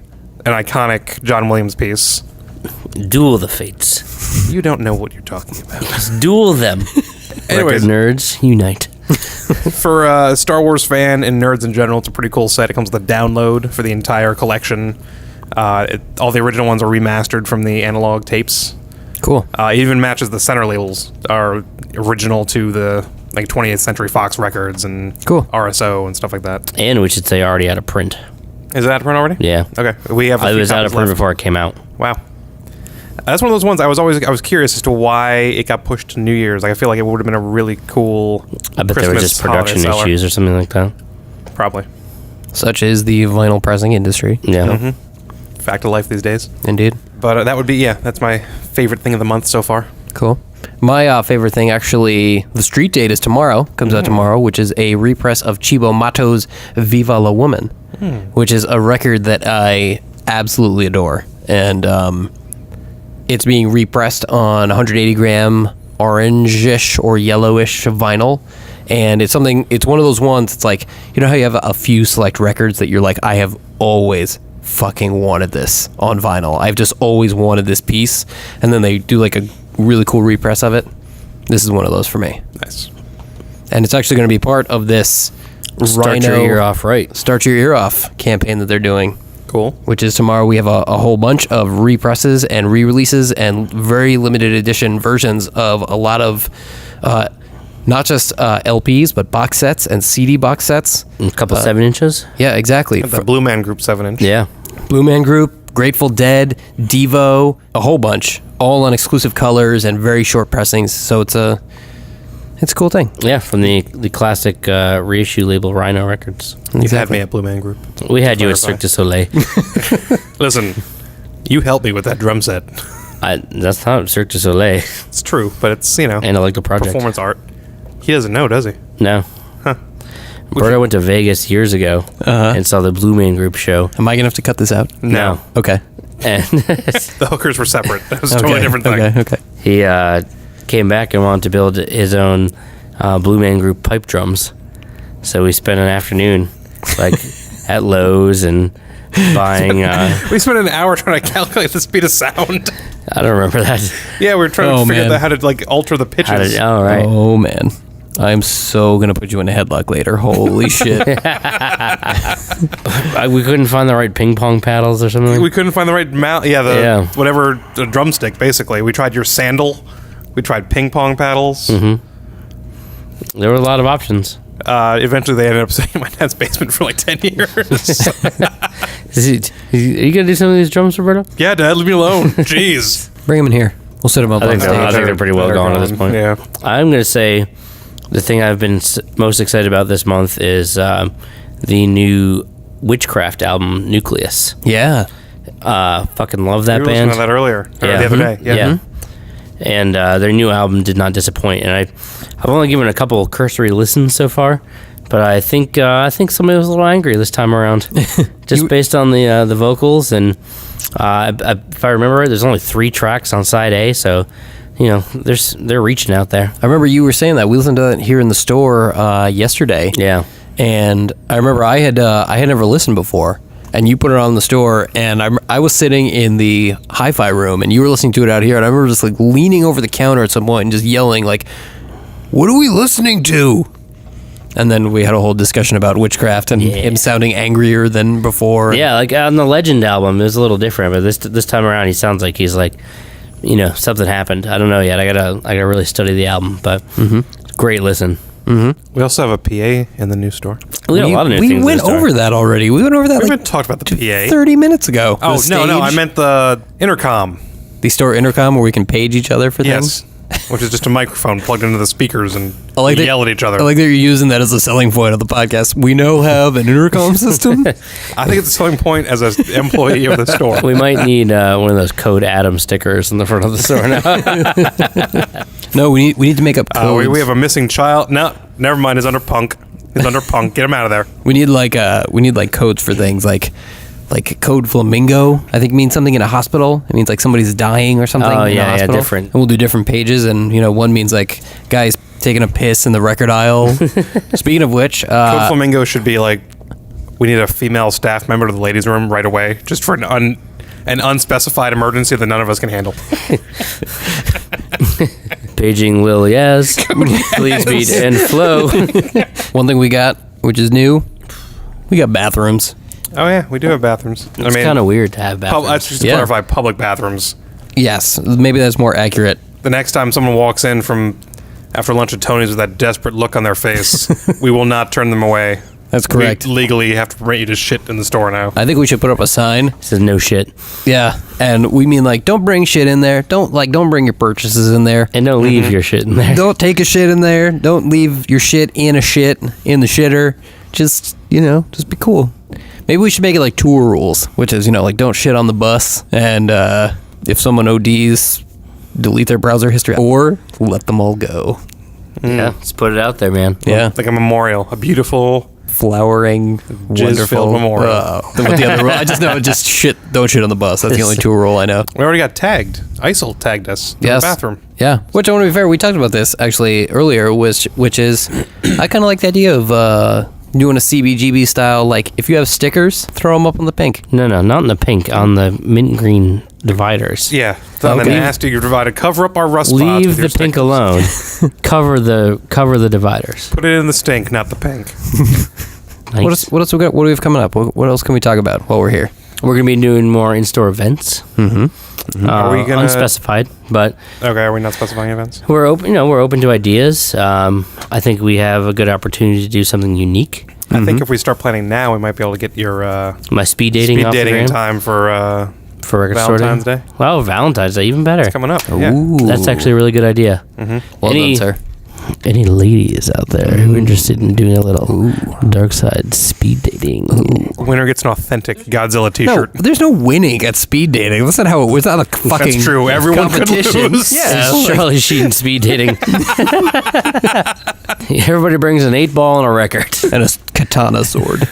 an iconic John Williams piece. Duel the Fates. You don't know what you're talking about. Duel them. Anyways. Record nerds, unite. For a Star Wars fan and nerds in general, it's a pretty cool set. It comes with a download for the entire collection. All the original ones are remastered from the analog tapes. Cool. It even matches the center labels are original to the 20th Century Fox records and Cool. RSO and stuff like that. And we should say already out of print. Is it out of print already? Yeah. Okay. We have. It was out of print before it came out. Wow. That's one of those ones I was curious as to why it got pushed to New Year's. Like I feel like it would have been a really cool. I bet there were just production issues or something like that. Probably. Such is the vinyl pressing industry. Yeah. Fact of life these days. Indeed. But that would be that's my favorite thing of the month so far. Cool. My favorite thing, actually, the street date is tomorrow. Comes out tomorrow, which is a repress of Chibo Matto's "Viva la Woman," which is a record that I absolutely adore, and it's being repressed on 180 gram orangish or yellowish vinyl. And it's one of those ones. It's like, you know how you have a few select records that you're like, I have always fucking wanted this on vinyl. I've just always wanted this piece, and then they do like a really cool repress of it. This is one of those for me. Nice. And it's actually going to be part of this Start your ear off right. Start Your Ear Off campaign that they're doing. Cool. Which is tomorrow. We have a whole bunch of represses and re-releases and very limited edition versions of a lot of not just LPs, but box sets and CD box sets. A couple 7 inches. Yeah, exactly. The Blue Man Group 7-inch. Yeah. Blue Man Group, Grateful Dead, Devo, a whole bunch, all on exclusive colors and very short pressings. So it's a cool thing. Yeah, from the classic reissue label Rhino Records. You've had me at Blue Man Group. We had you at Clarify. Cirque du Soleil. Listen, you helped me with that drum set. That's not Cirque du Soleil. It's true, but it's Analytical Project. performance art. He doesn't know, does he? No. Berto went to Vegas years ago and saw the Blue Man Group show. Am I going to have to cut this out? No. Okay. And The hookers were separate. That was a totally different thing. Okay. he came back and wanted to build his own Blue Man Group pipe drums. So we spent an afternoon at Lowe's and buying. We spent an hour trying to calculate the speed of sound. I don't remember that. Yeah, we were trying to figure man. out how to alter the pitches. Right. Oh, man. I'm so going to put you in a headlock later. Holy shit. We couldn't find the right ping pong paddles or something. We couldn't find the right mount. Whatever, the drumstick, basically. We tried your sandal. We tried ping pong paddles. There were a lot of options. Eventually, they ended up staying in my dad's basement for like 10 years. Are you gonna do some of these drums, Roberto? Yeah, Dad, leave me alone. Jeez. Bring him in here. We'll set him up on stage. I think they're pretty well gone at this point. Yeah. I'm gonna say the thing I've been most excited about this month is the new Witchcraft album, Nucleus. Yeah. Fucking love that We were listening band. to that earlier. Or the other day. Yeah. And their new album did not disappoint. And I've only given a couple cursory listens so far, but I think somebody was a little angry this time around, just based on the vocals. And if I remember right, there's only 3 tracks on side A, so they're reaching out there. I remember you were saying that. We listened to it here in the store yesterday. Yeah. And I remember I had never listened before, and you put it on in the store, and I was sitting in the hi-fi room, and you were listening to it out here, and I remember just like leaning over the counter at some point and just yelling like, "What are we listening to?" And then we had a whole discussion about Witchcraft and him sounding angrier than before. Yeah, like on the Legend album, it was a little different, but this time around, he sounds like he's like, something happened. I don't know yet. I gotta really study the album, but great listen. We also have a PA in the new store. We got a lot of new things. We went over that already. We went over that We like haven't talked about the PA. 30 minutes ago. Oh, The no, I stage, meant the intercom. the store intercom where we can page each other for things. Yes. Which is just a microphone plugged into the speakers and I like that- yell at each other. I like that you're using that as a selling point of the podcast. We now have an intercom system. I think it's a selling point as an employee of the store. We might need one of those Code Adam stickers in the front of the store now. No, we need to make up codes. We have a missing child. No, never mind. He's under punk. He's under punk. Get him out of there. We need like codes for things like code flamingo. I think means something in a hospital. It means like somebody's dying or something. Oh, in a yeah, hospital. different. And we'll do different pages, and one means like guys taking a piss in the record aisle. Speaking of which, Code Flamingo should be like, we need a female staff member to the ladies' room right away, just for an unspecified emergency that none of us can handle. Paging Lil Yaz. Please beat and flow. one thing we got, which is new, we got bathrooms. Oh yeah, we do have bathrooms. It's kind of weird to have bathrooms. Let's just clarify, public bathrooms. Yes, maybe that's more accurate. The next time someone walks in from after lunch at Tony's with that desperate look on their face, we will not turn them away. That's correct. We legally have to permit you to shit in the store now. I think we should put up a sign. It says no shit. Yeah, and we mean like don't bring shit in there. Don't bring your purchases in there. And don't leave your shit in there. Don't take a shit in there. Don't leave your shit in the shitter. Just be cool. Maybe we should make it like tour rules, which is like don't shit on the bus, and if someone ODs, delete their browser history or let them all go. Yeah, let's put it out there, man. Yeah, Like a memorial, a beautiful flowering, wonderful memorial. What the other rule? I just know just shit. Don't shit on the bus. That's the only tour rule I know. We already got tagged. ISIL tagged us in the bathroom. Yeah, which I want to be fair. We talked about this actually earlier, which is I kind of like the idea of doing a CBGB style. Like if you have stickers, throw them up on the pink. No, not in the pink. On the mint green dividers. Yeah, on the nasty you're divided. Cover up our rust spots. Leave with the your pink stickers. alone. cover the dividers. Put it in the stink, not the pink. Nice. What else we got? What do we have coming up? What else can we talk about while we're here? We're gonna be doing more in-store events. Are we gonna unspecified? But Okay, are we not specifying events? we're open. We're open to ideas. I think we have a good opportunity to do something unique. I think if we start planning now, we might be able to get your My speed dating off the gram time for record Valentine's sorting. Day. Wow, Valentine's Day, even better. coming up. Yeah. Ooh, That's actually a really good idea. well any- done, sir. Any ladies out there who are interested in doing a little Darkside speed dating? Winner gets an authentic Godzilla No, T-shirt. there's no winning at speed dating. That's not how it was. Not a fucking. That's true. Everyone could competition. lose. Yeah, It's Charlie Sheen speed dating. Everybody brings an 8-ball and a record. and a katana sword.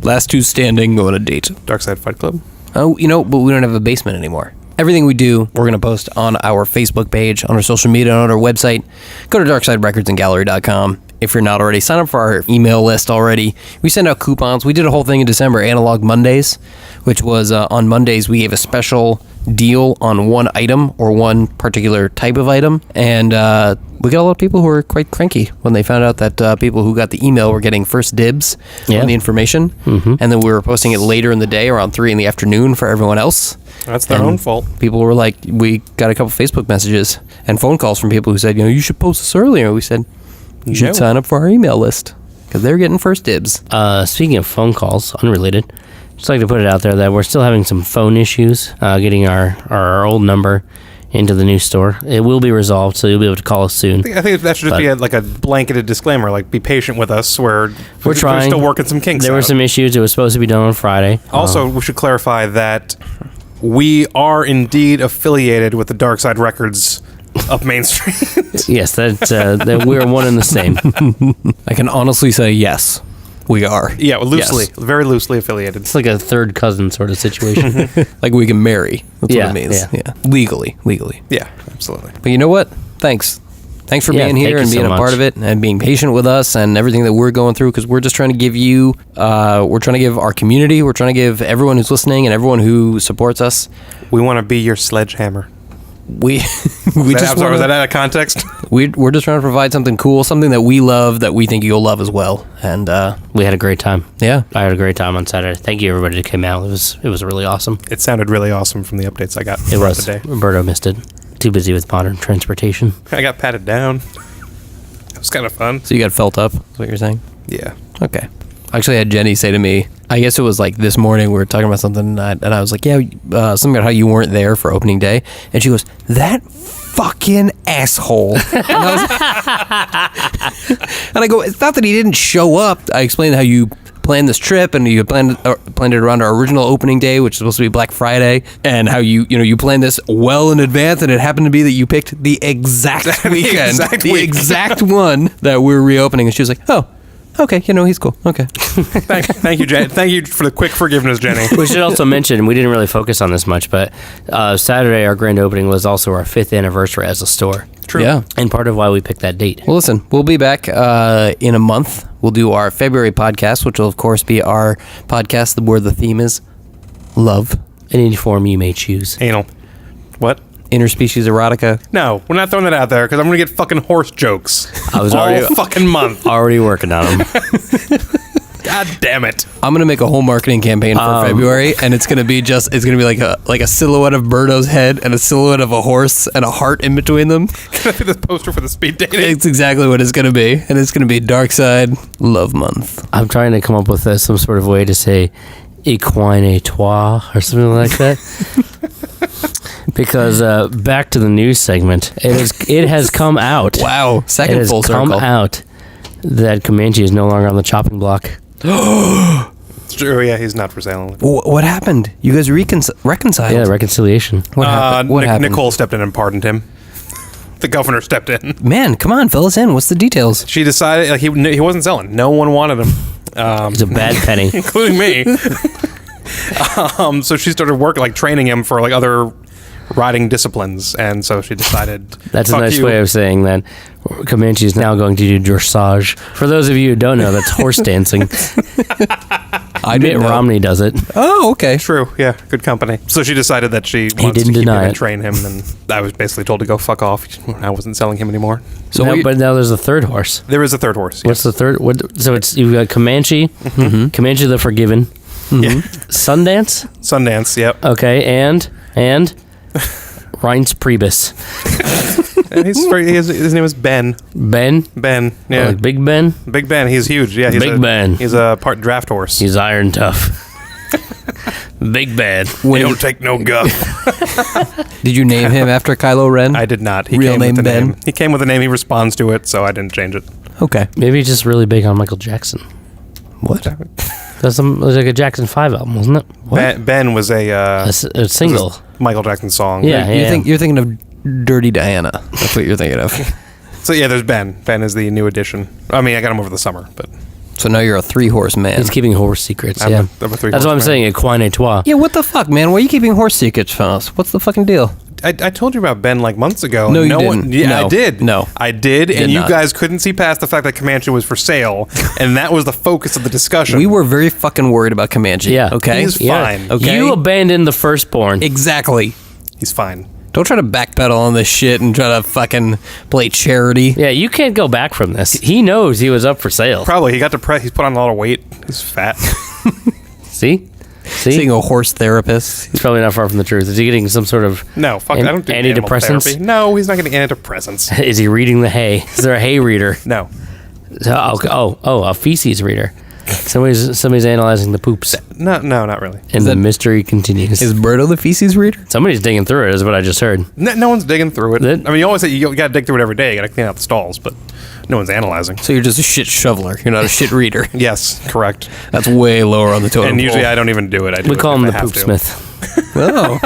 Last two standing go on a date. Darkside Fight Club. Oh, but we don't have a basement anymore. Everything we do, we're going to post on our Facebook page, on our social media, on our website. Go to darksiderecordsandgallery.com. If you're not already, sign up for our email list already. We send out coupons. We did a whole thing in December, Analog Mondays, which was on Mondays we gave a special deal on one item or one particular type of item. And we got a lot of people who were quite cranky when they found out that people who got the email were getting first dibs on the information. And then we were posting it later in the day, around 3 in the afternoon for everyone else. That's their And own fault. People were like, we got a couple Facebook messages and phone calls from people who said, you should post this earlier. We said, you should sign up for our email list because they're getting first dibs. Speaking of phone calls, unrelated, just like to put it out there that we're still having some phone issues getting our old number into the new store. It will be resolved, so you'll be able to call us soon. I think that should just be like a blanketed disclaimer, like be patient with us. We're trying. We're still working some kinks There out. were some issues. It was supposed to be done on Friday. Also, we should clarify that we are indeed affiliated with the Darkside Records up Main Street. Yes, that we're one and the same. I can honestly say yes, we are. Yeah, loosely, Yes. very loosely affiliated. It's like a third cousin sort of situation. Like we can marry. That's Yeah, what it means. yeah. Legally. Yeah, absolutely. But you know what? Thanks for Yeah, being thank here you and so being a part much. of it and being patient with us and everything that we're going through because we're just trying to give you, we're trying to give our community, we're trying to give everyone who's listening and everyone who supports us. We want to be your sledgehammer. We Was just that wanna- out of context? we're just trying to provide something cool, something that we love that we think you'll love as well. And We had a great time. yeah, I had a great time on Saturday. Thank you, everybody, that came out. It was really awesome. It sounded really awesome from the updates I got It throughout was. the day. Roberto missed it. Too busy with modern transportation. I got patted down. It was kind of fun. so you got felt up. Is what you're saying? Yeah. Okay. I actually had Jenny say to me, I guess it was like this morning, we were talking about something, and I was like, yeah, something about how you weren't there for opening day. And she goes, that fucking asshole. And I go, it's not that he didn't show up. I explained how you planned this trip and you planned it around our original opening day, which is supposed to be Black Friday, and how you planned this well in advance, and it happened to be that you picked the exact weekend, the exact one that we're reopening. And she was like, oh, okay, he's cool. Okay. Thank you, Jenny. Thank you for the quick forgiveness, Jenny. We should also mention, we didn't really focus on this much, but Saturday, our grand opening was also our 5th anniversary as a store. True. Yeah. And part of why we picked that date. Well, listen, we'll be back in a month. We'll do our February podcast, which will, of course, be our podcast where the theme is love. In any form you may choose. Anal. What? Interspecies erotica. No, we're not throwing that out there because I'm going to get fucking horse jokes I was all already fucking month. already working on them. God damn it. I'm gonna make a whole marketing campaign for February, and it's gonna be like a silhouette of Birdo's head and a silhouette of a horse and a heart in between them. Can I be the poster for the speed dating? It's exactly what it's gonna be, and it's gonna be Darkside Love Month. I'm trying to come up with some sort of way to say equine et toi or something like that. Because back to the news segment, it has come out. Wow, It second has full come circle. out that Comanche is no longer on the chopping block. It's true, yeah, he's not for sale. What happened? You guys reconciled? Yeah, reconciliation. What happened? What happened? Nicole stepped in and pardoned him. The governor stepped in. Man, come on, fill us in. What's the details? She decided like he wasn't selling. No one wanted him, He's a bad penny. including me. So she started training him for like other riding disciplines, and so she decided. That's a "Fuck nice you." way of saying that Comanche is now going to do dressage. For those of you who don't know, that's horse dancing. I Mitt didn't know. Romney does it. Oh, okay. True, yeah, good company. So she decided that she wanted didn't to keep deny him it. and train him, and I was basically told to go fuck off. I wasn't selling him anymore. So Now- we- but now there's a third horse. There is a third horse. What's the third? So it's you've got Comanche, Comanche the Forgiven, Yeah. Sundance. Sundance, yep. Okay, and Reince Priebus. And his name is Ben. Ben, Ben, yeah. like Big Ben. Big Ben, he's huge. Yeah, he's Big Ben. He's a part draft horse. He's iron tough. Big Ben. We don't take no guff. Did you name him after Kylo Ren? I did not. He Real came name with the Ben? name. He came with a name. He responds to it, so I didn't change it. Okay. Maybe he's just really big on Michael Jackson. What? That's it was like a Jackson 5 album, wasn't it? Ben was a A single. Michael Jackson song. Yeah. You're thinking of Dirty Diana. That's what you're thinking of. So yeah, there's Ben. Ben is the new addition. I mean, I got him over the summer, but So now you're a 3-horse man. He's keeping horse secrets. I'm yeah. a three-horse That's what I'm man. saying. Equine et toi. Yeah, what the fuck, man? Why are you keeping horse secrets from us? What's the fucking deal? I told you about Ben like months ago. No, you One, didn't. yeah, No. I did. No. I did, and you not. guys couldn't see past the fact that Comanche was for sale, and that was the focus of the discussion. We were very fucking worried about Comanche. Yeah. Okay? He's Yeah. fine. Okay. You abandoned the firstborn. Exactly. He's fine. Don't try to backpedal on this shit and try to fucking play charity. Yeah, you can't go back from this. He knows he was up for sale. Probably he got depressed. He's put on a lot of weight. He's fat. See? Seeing a horse therapist. It's probably not far from the truth. Is he getting some sort of No, fuck. I don't do animal antidepressants? therapy. No, he's not getting antidepressants. Is he reading the hay? Is there a hay reader? No. A feces reader. Somebody's analyzing the poops, No, not really. and the mystery continues. Is Birdo the feces reader? Somebody's digging through it, is what I just heard. No one's digging through it. That- I mean, you always say you got to dig through it every day. You got to clean out the stalls, but no one's analyzing. So you're just a shit shoveler. You're not a shit reader. Yes, correct. That's way lower on the totem And usually pole. I don't even do it. I do We it call if him I the have poop to. smith. Oh.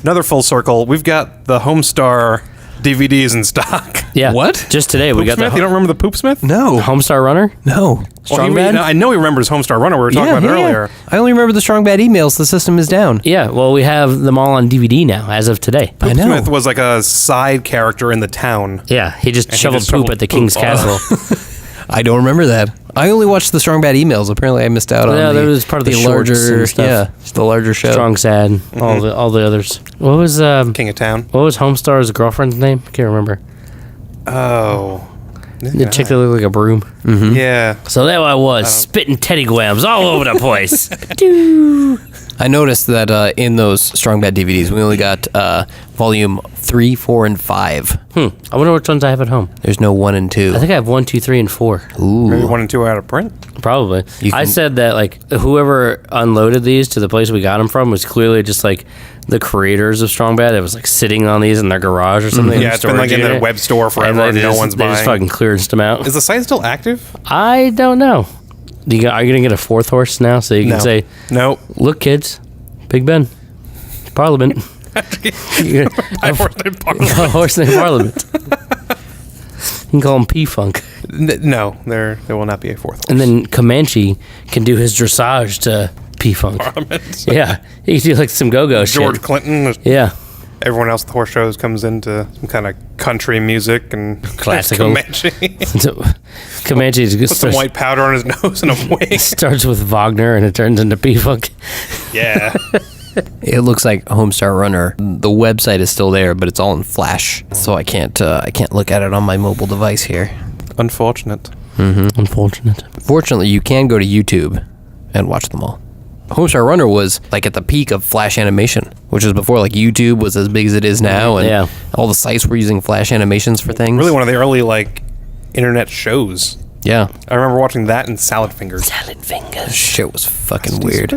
Another full circle. We've got the Homestar DVDs in stock. Yeah. What? Just today we Poop got Smith? You don't remember the Poop Smith? No. Homestar Runner. No. Strong Well, Bad? I know he remembers Homestar Runner. We were talking about it earlier. I only remember the Strong Bad emails. The system is down. Yeah, well, we have them all on DVD now, as of today. I know. Smith was like a side character in the town. Yeah, he just he shoveled just poop shoveled at the poop. King's Oh. Castle. I don't remember that. I only watched the Strong Bad emails. Apparently, I missed out on. Yeah, that was part of the shorts larger. and stuff. Yeah, it's the larger show. Strong Sad, all the others. What was King of Town. Homestar's girlfriend's name? Can't remember. Oh. The chick that looked like a broom. Yeah. So there I was, spitting teddy gwams all over the place. I noticed that in those Strong Bad DVDs, we only got volume 3, 4, and 5. I wonder which ones I have at home. There's no 1 and 2. I think I have 1, 2, 3, and 4. Maybe 1 and 2 are out of print. Probably. You I can- said that like whoever unloaded these to the place we got them from was clearly just like the creators of Strong Bad. It was like sitting on these in their garage or something. Yeah, it's been like in their web store forever and no one's They just buying. fucking clearanced them out. Is the site still active? I don't know. Are you gonna get a fourth horse now so you can No. say, No. "Look, kids, Big Ben, Parliament." I worked in Parliament. A horse named Parliament. You can call him P-Funk. No, there will not be a fourth And then Comanche can do his dressage to P-Funk. Parliament. Yeah, he can do like some go-go George shit. Clinton. Yeah. Everyone else at the horse shows comes into some kind of country music and Classical. Comanche. So, Comanche Put some starts, white powder on his nose and a wig. starts with Wagner and it turns into P-Funk. Yeah. It looks like Homestar Runner. The website is still there, but it's all in Flash, so I can't look at it on my mobile device here. Unfortunate. Unfortunate. Fortunately, you can go to YouTube and watch them all. Homestar Runner was like at the peak of Flash animation, which was before like YouTube was as big as it is now, and Yeah. all the sites were using Flash animations for things. Really one of the early like internet shows. Yeah. I remember watching that in Salad Fingers. Salad fingers. Shit was fucking weird.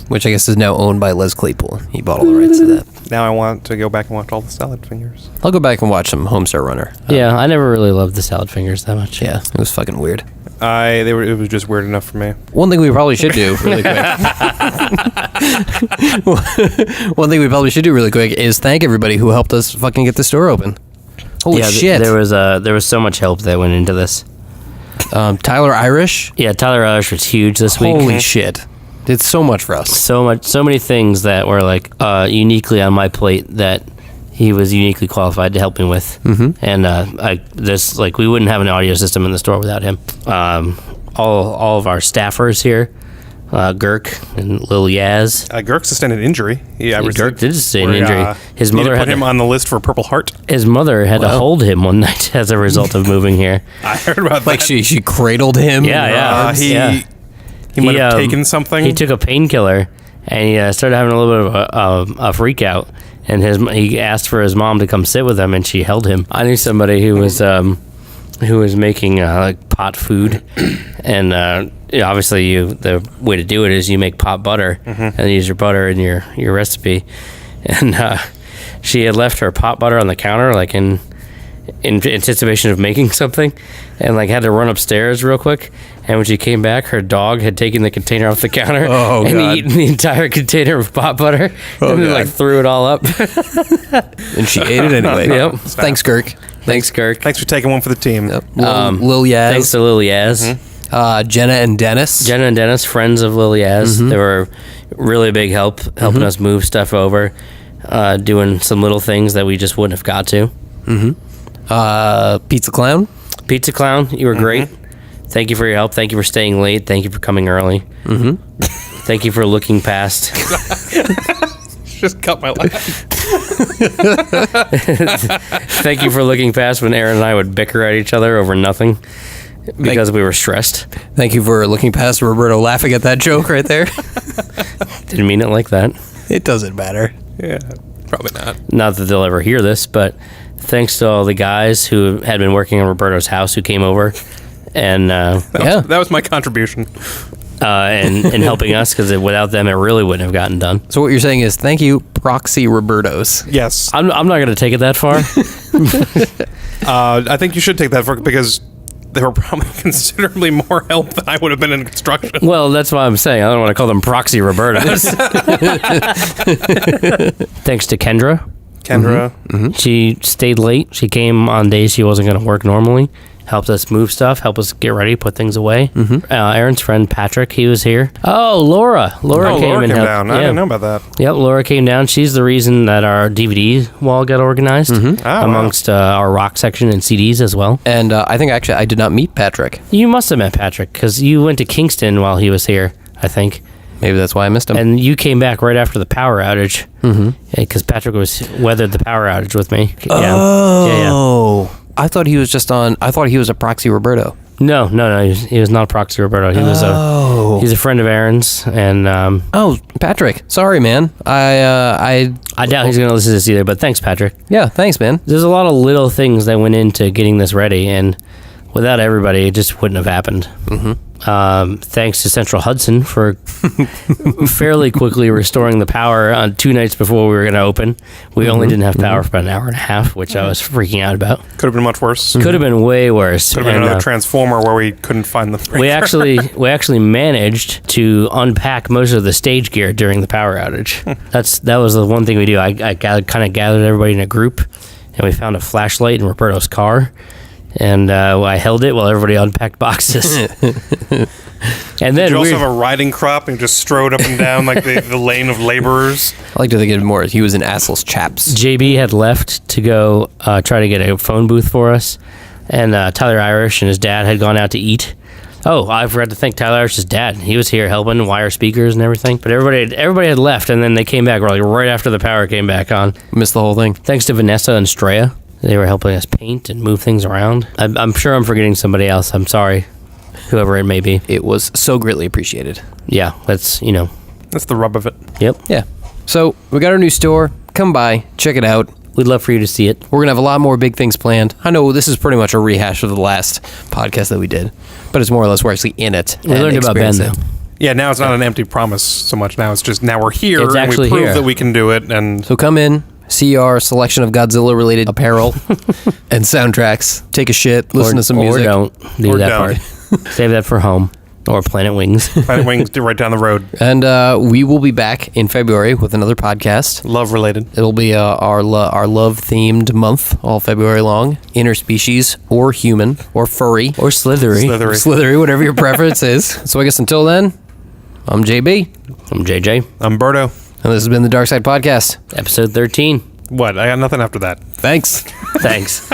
Which I guess is now owned by Les Claypool. He bought all the rights to that. Now I want to go back and watch all the Salad Fingers. I'll go back and watch some Homestar Runner. Yeah, I never really loved the salad fingers that much. Yeah, it was fucking weird. It was just weird enough for me. One thing we probably should do really quick. One thing we probably should do really quick is thank everybody who helped us fucking get the store open. Holy Yeah, shit. there was so much help that went into this. Tyler Irish. Yeah, Tyler Irish was huge this week. Holy shit. Did so much for us. So many things that were like uniquely on my plate that he was uniquely qualified to help me with. Mm-hmm. And we wouldn't have an audio system in the store without him. All of our staffers here, Girk and Lil Yaz. Girk sustained an injury. Yeah, Girk did sustain an injury. His Need mother to had put him to, on the list for Purple Heart. his mother had to hold him one night as a result of moving here. I heard about Like that. she cradled him. Yeah. He might have taken something. He took a painkiller and he started having a little bit of a freak out. And he asked for his mom to come sit with him, and she held him. I knew somebody who was making like pot food, and obviously the way to do it is you make pot butter and use your butter in your recipe. And she had left her pot butter on the counter, like in anticipation of making something, and like had to run upstairs real quick. And when she came back, her dog had taken the container off the counter and God. eaten the entire container of pot butter and then like threw it all up. And she ate it anyway. Yep. Thanks, Kirk. Thanks, Kirk. Thanks for taking one for the team. Lil Yaz. Thanks to Lil Yaz. Jenna and Dennis. Jenna and Dennis, friends of Lil Yaz. They were really big help, helping us move stuff over, doing some little things that we just wouldn't have got to. Pizza Clown. Pizza Clown, you were great. Thank you for your help. Thank you for staying late. Thank you for coming early. Thank you for looking past. Just cut my laugh. Thank you for looking past when Aaron and I would bicker at each other over nothing because we were stressed. Thank you for looking past Roberto laughing at that joke right there. Didn't mean it like that. It doesn't matter. Yeah, probably not. Not that they'll ever hear this, but thanks to all the guys who had been working on Roberto's house who came over and That was my contribution. and helping us, because without them, it really wouldn't have gotten done. So what you're saying is thank you, Proxy Robertos. Yes. I'm not going to take it that far. I think you should take that because they were probably considerably more help than I would have been in construction. Well, that's why I'm saying I don't want to call them proxy Robertos. Thanks to Kendra. She stayed late. She came on days she wasn't going to work normally. Helped us move stuff, help us get ready, put things away. Aaron's friend Patrick, he was here. Oh, Laura came and helped. Down. I didn't know about that. Yep, Laura came down. She's the reason that our DVD wall got organized amongst our rock section and CDs as well. And I think actually I did not meet Patrick. You must have met Patrick because you went to Kingston while he was here, I think. Maybe that's why I missed him. And you came back right after the power outage because Patrick weathered the power outage with me. Oh. I thought he was a Proxy Roberto. No. He was not a Proxy Roberto. He's a friend of Aaron's, and Patrick. Sorry, man. I doubt he's going to listen to this either. But thanks, Patrick. Yeah, thanks, man. There's a lot of little things that went into getting this ready, and without everybody, it just wouldn't have happened. Thanks to Central Hudson for fairly quickly restoring the power on 2 nights before we were going to open. We only didn't have power for about an hour and a half, which I was freaking out about. Could have been much worse. Could have been way worse. Could have been another transformer where we couldn't find the breaker. We actually managed to unpack most of the stage gear during the power outage. That was the one thing we do. I kind of gathered everybody in a group, and we found a flashlight in Roberto's car. And I held it while everybody unpacked boxes. And then Did you also have a riding crop and just strode up and down like the lane of laborers? I like to think of it more as he was in Assel's chaps. JB had left to go try to get a phone booth for us. And Tyler Irish and his dad had gone out to eat. Oh, I forgot to thank Tyler Irish's dad. He was here helping wire speakers and everything. But everybody had left, and then they came back right after the power came back on. Missed the whole thing. Thanks to Vanessa and Straya. They were helping us paint and move things around. I'm sure I'm forgetting somebody else. I'm sorry, whoever it may be. It was so greatly appreciated. Yeah, that's the rub of it. Yep. Yeah. So we got our new store. Come by, check it out. We'd love for you to see it. We're going to have a lot more big things planned. I know this is pretty much a rehash of the last podcast that we did, but it's more or less we're actually in it. We learned about Ben, though. Yeah, now it's not an empty promise so much. Now it's just, now we're here It's and we actually prove here. that we can do it. And So come in, see our selection of Godzilla-related apparel and soundtracks. Take a shit, listen to some music. Or don't do Or that don't. part. Save that for home. Or Planet Wings. Planet Wings right down the road. And we will be back in February with another podcast. Love related. It'll be our love-themed month, all February long. Interspecies, or human, or furry, Or slithery. slithery, whatever your preference is. So I guess until then, I'm JB. I'm JJ. I'm Berto. And this has been the Darkside Podcast. Episode 13. What? I got nothing after that. Thanks. Thanks.